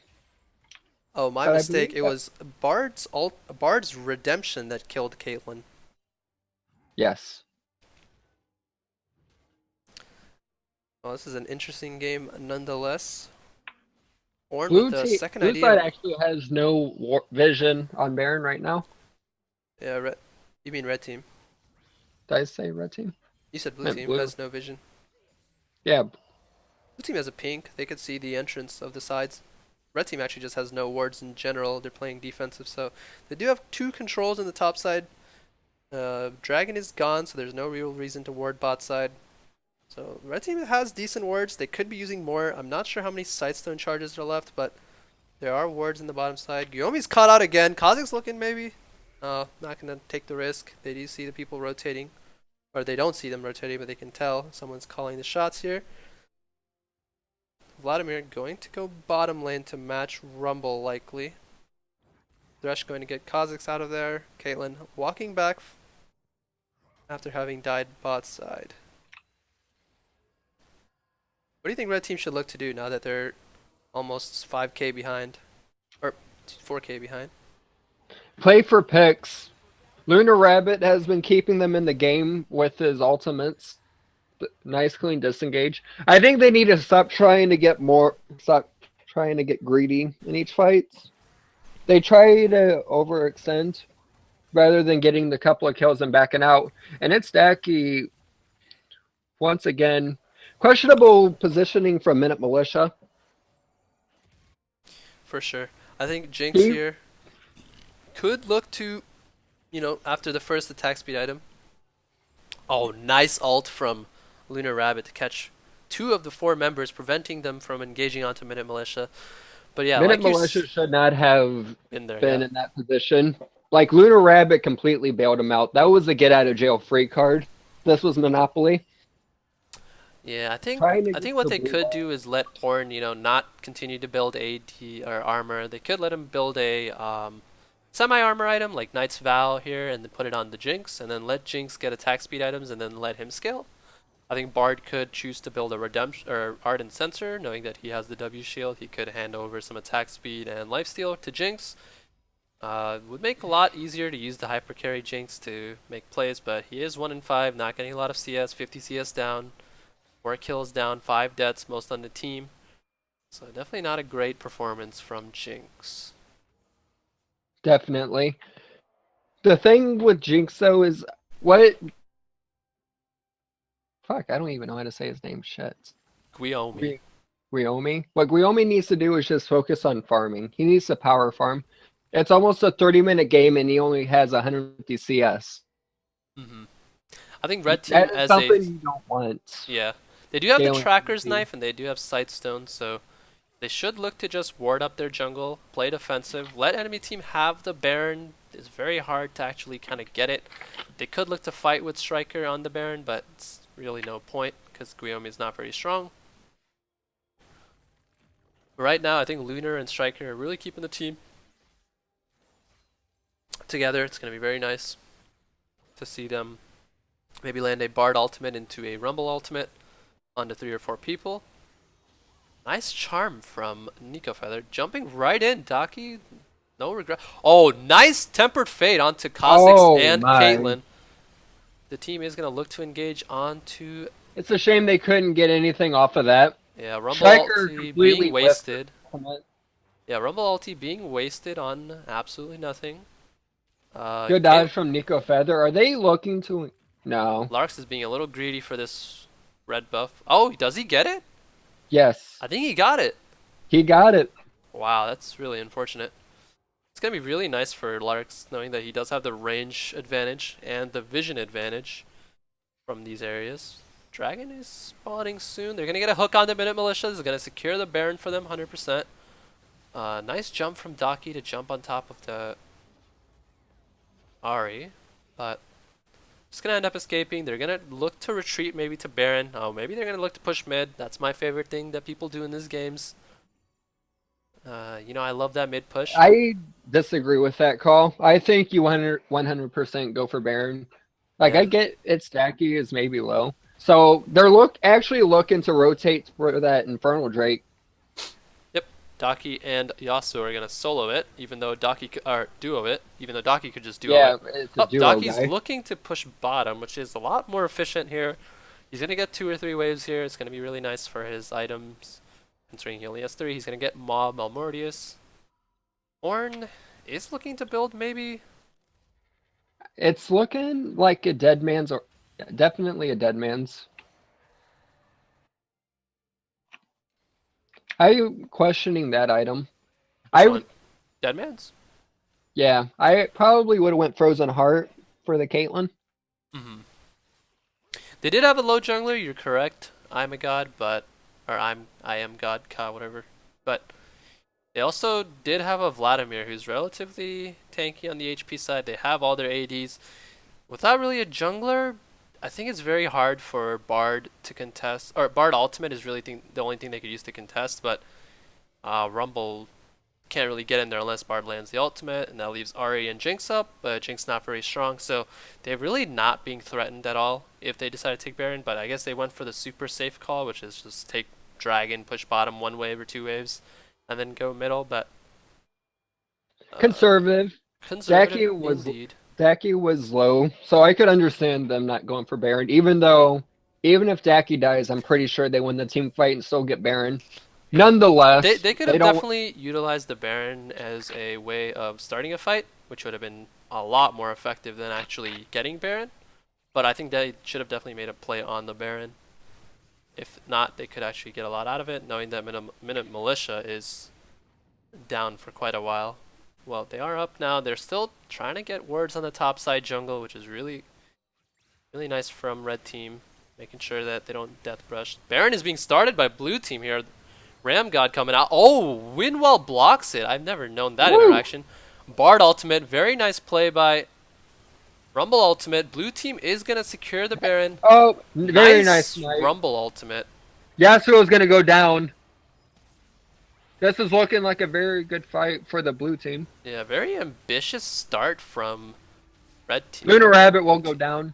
Oh, my mistake. It was Bard's redemption that killed Caitlyn. Yes. Well, this is an interesting game nonetheless. Ornn Blue with the second blue idea. side actually has no vision on Baron right now. Yeah, you mean red team? Did I say red team? You said blue team has no vision. Yeah. Blue team has a pink. They could see the entrance of the sides. Red team actually just has no wards in general. They're playing defensive, so they do have 2 controls in the top side. Dragon is gone, so there's no real reason to ward bot side. So red team has decent wards. They could be using more. I'm not sure how many Sightstone charges are left, but there are wards in the bottom side. Guiomi's caught out again. Kha'Zix looking maybe. Not gonna take the risk. They do see the people rotating, or they don't see them rotating, but they can tell someone's calling the shots here. Vladimir going to go bottom lane to match Rumble likely. Thresh going to get Kha'Zix out of there. Caitlyn walking back after having died bot side. What do you think red team should look to do now that they're almost 5k behind? Or 4k behind? play for picks. LunarRabbit has been keeping them in the game with his ultimates. Nice clean disengage. I think they need to stop trying to get greedy in each fight. They try to overextend rather than getting the couple of kills and backing out. And itsDaki, once again, questionable positioning from Minute Militia. For sure. I think Jinx here could look to, after the first attack speed item. Oh, nice ult from LunarRabbit to catch 2 of the 4 members, preventing them from engaging onto Minute Militia. But yeah, Minute like Militia should not have been in that position. Like, LunarRabbit completely bailed him out. That was a get out of jail free card. This was Monopoly. Yeah, I think what they could do is let Ornn, not continue to build AD or armor. They could let him build a semi-armor item like Knight's Vow here and then put it on the Jinx, and then let Jinx get attack speed items and then let him scale. I think Bard could choose to build a Redemption or Ardent Sensor, knowing that he has the W shield. He could hand over some attack speed and lifesteal to Jinx. Would make a lot easier to use the hyper carry Jinx to make plays, but he is 1 in 5, not getting a lot of CS, 50 CS down, 4 kills down, 5 deaths, most on the team. So definitely not a great performance from Jinx. Definitely. The thing with Jinx though is fuck, I don't even know how to say his name. Shit. Guillaume. Guillaume. What Guillaume needs to do is just focus on farming. He needs to power farm. It's almost a 30-minute game and he only has 150 CS. I think Red Team as something you don't want. Yeah. They do have the Scaling Tracker's speed. Knife and they do have Sightstone, so they should look to just ward up their jungle, play defensive, let enemy team have the Baron. It's very hard to actually kind of get it. They could look to fight with Striker on the Baron, but it's really no point because Guillaume is not very strong. But right now, I think Lunar and Striker are really keeping the team together. It's going to be very nice to see them maybe land a Bard ultimate into a Rumble ultimate onto 3 or 4 people. Nice charm from Nico Feather, jumping right in. Daki, no regret. Oh, nice Tempered Fate onto Kha'Zix and Caitlyn. The team is going to look to engage onto... It's a shame they couldn't get anything off of that. Yeah, Rumble Striker ulti completely being wasted. whiffed. Yeah, Rumble ulti being wasted on absolutely nothing. Good dodge from Nico Feather. Are they looking to... No. Larks is being a little greedy for this red buff. Oh, does he get it? Yes. I think he got it. He got it. Wow, that's really unfortunate. It's going to be really nice for Larks knowing that he does have the range advantage and the vision advantage from these areas. Dragon is spawning soon. They're going to get a hook on the Minute Militia. This is going to secure the Baron for them 100%. Nice jump from Daki to jump on top of the Ahri, but just going to end up escaping. They're going to look to retreat maybe to Baron. Oh, maybe they're going to look to push mid. That's my favorite thing that people do in these games. I love that mid push. I disagree with that call. I think you 100% go for Baron. Like, Yeah. I get itsDaki is maybe low. So they're actually looking to rotate for that Infernal Drake. Yep, Daki and Yasuo are going to solo it, even though Daki duo it, even though Daki could just duo it. It's a duo Daki's guy. looking to push bottom, which is a lot more efficient here. He's going to get 2 or 3 waves here. It's going to be really nice for his items. Considering he only has 3, he's going to get Mob Malmortius. Ornn is looking to build maybe. It's looking like a dead man's, or definitely a dead man's. I'm questioning that item. Dead Man's? Yeah, I probably would have went Frozen Heart for the Caitlyn. They did have a low jungler, you're correct. I'm a god, but... Or I am god, Ka, whatever. But they also did have a Vladimir who's relatively tanky on the HP side. They have all their ADs. Without really a jungler, I think it's very hard for Bard to contest. Or Bard Ultimate is really the only thing they could use to contest, but Rumble can't really get in there unless Bard lands the ultimate, and that leaves Ahri and Jinx up, but Jinx not very strong, so they're really not being threatened at all if they decide to take Baron, but I guess they went for the super safe call, which is just take Dragon, push bottom 1 wave or 2 waves, and then go middle, but... Conservative. Conservative Daki indeed. was low, so I could understand them not going for Baron. Even if Daki dies, I'm pretty sure they win the team fight and still get Baron. Yeah. Nonetheless, They could they have don't. definitely utilized the Baron as a way of starting a fight, which would have been a lot more effective than actually getting Baron. But I think they should have definitely made a play on the Baron. If not, they could actually get a lot out of it, knowing that Minute Militia is down for quite a while. Well, they are up now. They're still trying to get wards on the top side jungle, which is really nice from red team, making sure that they don't death brush. Baron is being started by blue team here. Ram God coming out. Oh, Windwell blocks it. I've never known that interaction. Bard ultimate. Very nice play by Rumble ultimate. Blue team is going to secure the Baron. Oh, very nice. Rumble ultimate. Yasuo is going to go down. This is looking like a very good fight for the blue team. Yeah, very ambitious start from red team. LunarRabbit will go down.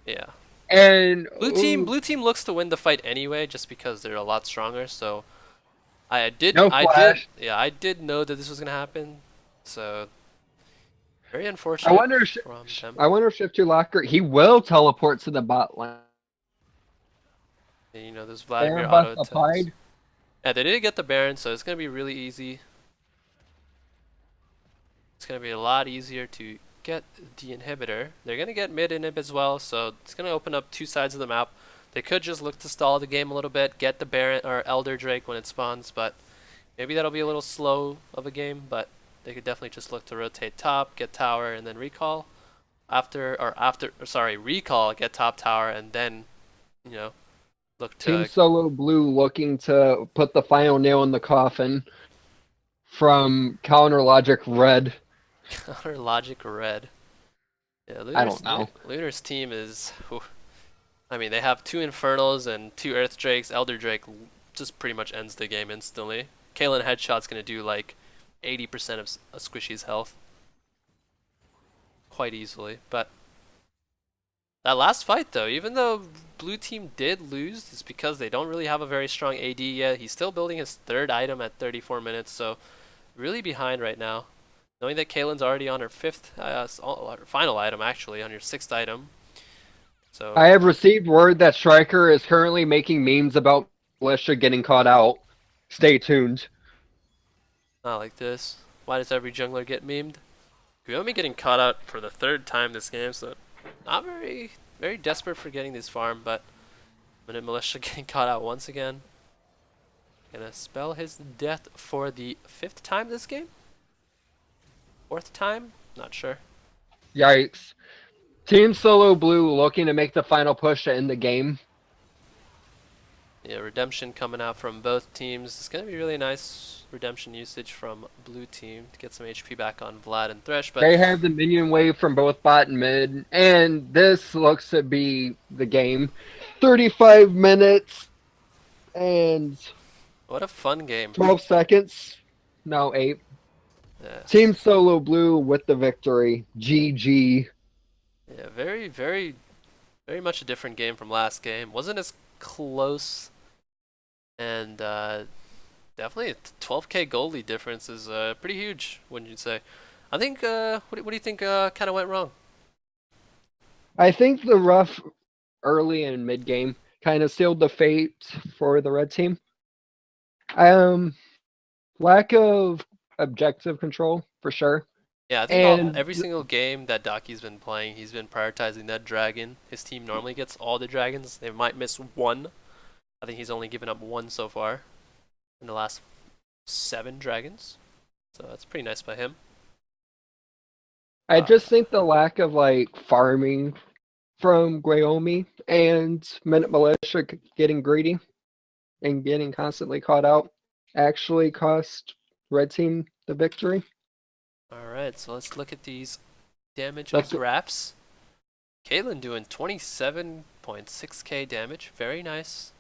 Yeah. And blue team looks to win the fight anyway, just because they're a lot stronger. So I did know that this was gonna happen. So very unfortunate. I wonder if Shift 2 Locker he will teleport to the bot lane. And, you know, there's Vladimir auto attacks. Yeah, they did get the Baron, so it's gonna be really easy. It's gonna be a lot easier to get the inhibitor. They're gonna get mid inhib as well, so it's gonna open up two sides of the map. They could just look to stall the game a little bit, get the Baron or Elder Drake when it spawns, but maybe that'll be a little slow of a game. But they could definitely just look to rotate top, get tower, and then recall. Recall, get top tower, and then, you know, look to Team Solo Blue looking to put the final nail in the coffin from Counter Logic Red. Counter Logic Red. Yeah, I don't know. Lunar's team is. I mean, they have 2 Infernals and 2 Earth Drakes. Elder Drake just pretty much ends the game instantly. Kaelin Headshot's gonna do like 80% of a Squishy's health. Quite easily. But that last fight though, even though blue team did lose, it's because they don't really have a very strong AD yet. He's still building his 3rd item at 34 minutes, so really behind right now. Knowing that Kaelin's already on her 5th, her final item actually, on her 6th item. So I have received word that Striker is currently making memes about Militia getting caught out. Stay tuned. Not like this. Why does every jungler get memed? Guillaume getting caught out for the 3rd time this game, so not very desperate for getting this farm, but Minute Militia getting caught out once again. Gonna spell his death for the 5th time this game? 4th time? Not sure. Yikes. Team Solo Blue looking to make the final push to end the game. Yeah, redemption coming out from both teams. It's gonna be really nice redemption usage from blue team to get some HP back on Vlad and Thresh. But they have the minion wave from both bot and mid, and this looks to be the game. 35 minutes and what a fun game. 12 seconds. No, 8. Yeah. Team Solo Blue with the victory. GG. Yeah, very much a different game from last game. Wasn't as close, and definitely a 12k gold lead difference is pretty huge, wouldn't you say? I think, what do you think kind of went wrong? I think the rough early and mid game kind of sealed the fate for the red team. Lack of objective control, for sure. Yeah, I think every single game that Daki's been playing, he's been prioritizing that dragon. His team normally gets all the dragons. They might miss one. I think he's only given up 1 so far in the last 7 dragons. So that's pretty nice by him. I just think the lack of farming from Guillaume and Minute Militia getting greedy and getting constantly caught out actually cost red team the victory. Alright, so let's look at these damage graphs. Caitlyn doing 27.6k damage. Very nice.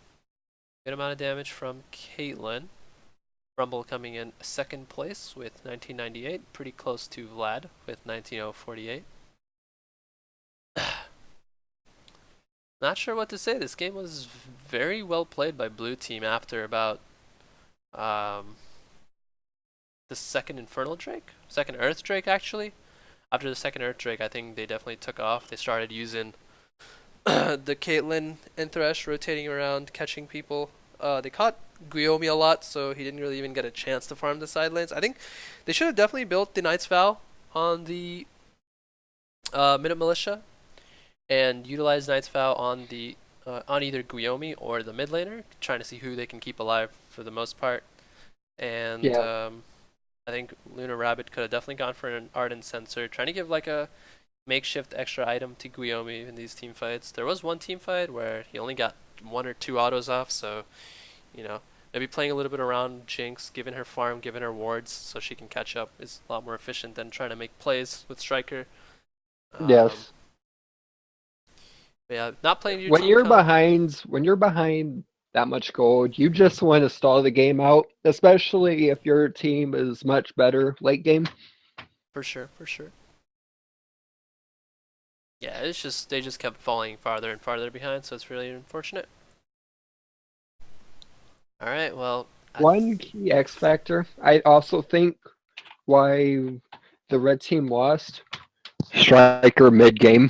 Good amount of damage from Caitlyn. Rumble coming in 2nd place with 1998. Pretty close to Vlad with 19048. Not sure what to say. This game was very well played by blue team after about the 2nd Infernal Drake? 2nd Earth Drake, actually. after the second Earth Drake, I think they definitely took off. They started using the Caitlyn and Thresh rotating around, catching people. They caught Guiomi a lot, so he didn't really even get a chance to farm the side lanes. I think they should have definitely built the Knight's Vow on the Minute Militia and utilized Knight's Vow on the on either Guiomi or the mid laner, trying to see who they can keep alive for the most part. And Yeah. I think LunarRabbit could have definitely gone for an Ardent Sensor, trying to give like a makeshift extra item to Guiomi in these team fights. There was one team fight where he only got 1 or 2 autos off, so you know, maybe playing a little bit around Jinx, giving her farm, giving her wards so she can catch up is a lot more efficient than trying to make plays with Striker. Yes. Yeah, not playing your When team you're comp. behind that much gold, you just want to stall the game out, especially if your team is much better late game. For sure, for sure. Yeah, it's just they just kept falling farther and farther behind, so it's really unfortunate. All right, well. One key X factor, I also think why the red team lost, Striker mid game.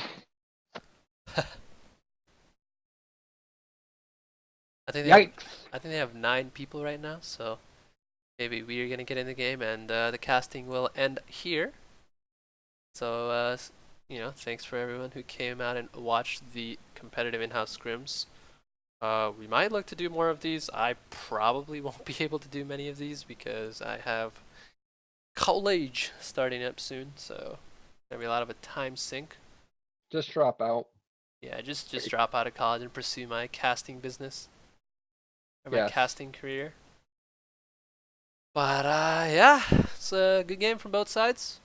I think they have 9 people right now, so maybe we are gonna get in the game, and the casting will end here. So you know, thanks for everyone who came out and watched the competitive in-house scrims. We might look to do more of these. I probably won't be able to do many of these because I have college starting up soon, so gonna be a lot of a time sink. Just drop out. Yeah, just drop out of college and pursue my casting business. Or my casting career. But yeah, it's a good game from both sides.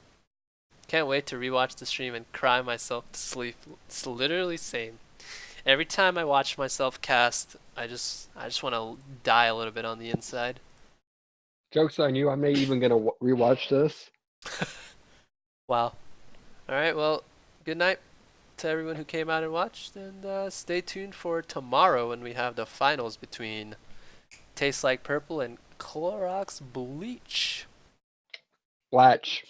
Can't wait to rewatch the stream and cry myself to sleep. It's literally same. Every time I watch myself cast, I just want to die a little bit on the inside. Joke's on you, I'm not even gonna rewatch this. Wow. Alright, well, good night to everyone who came out and watched, and stay tuned for tomorrow when we have the finals between Tastes Like Purple and Clorox Bleach. Latch.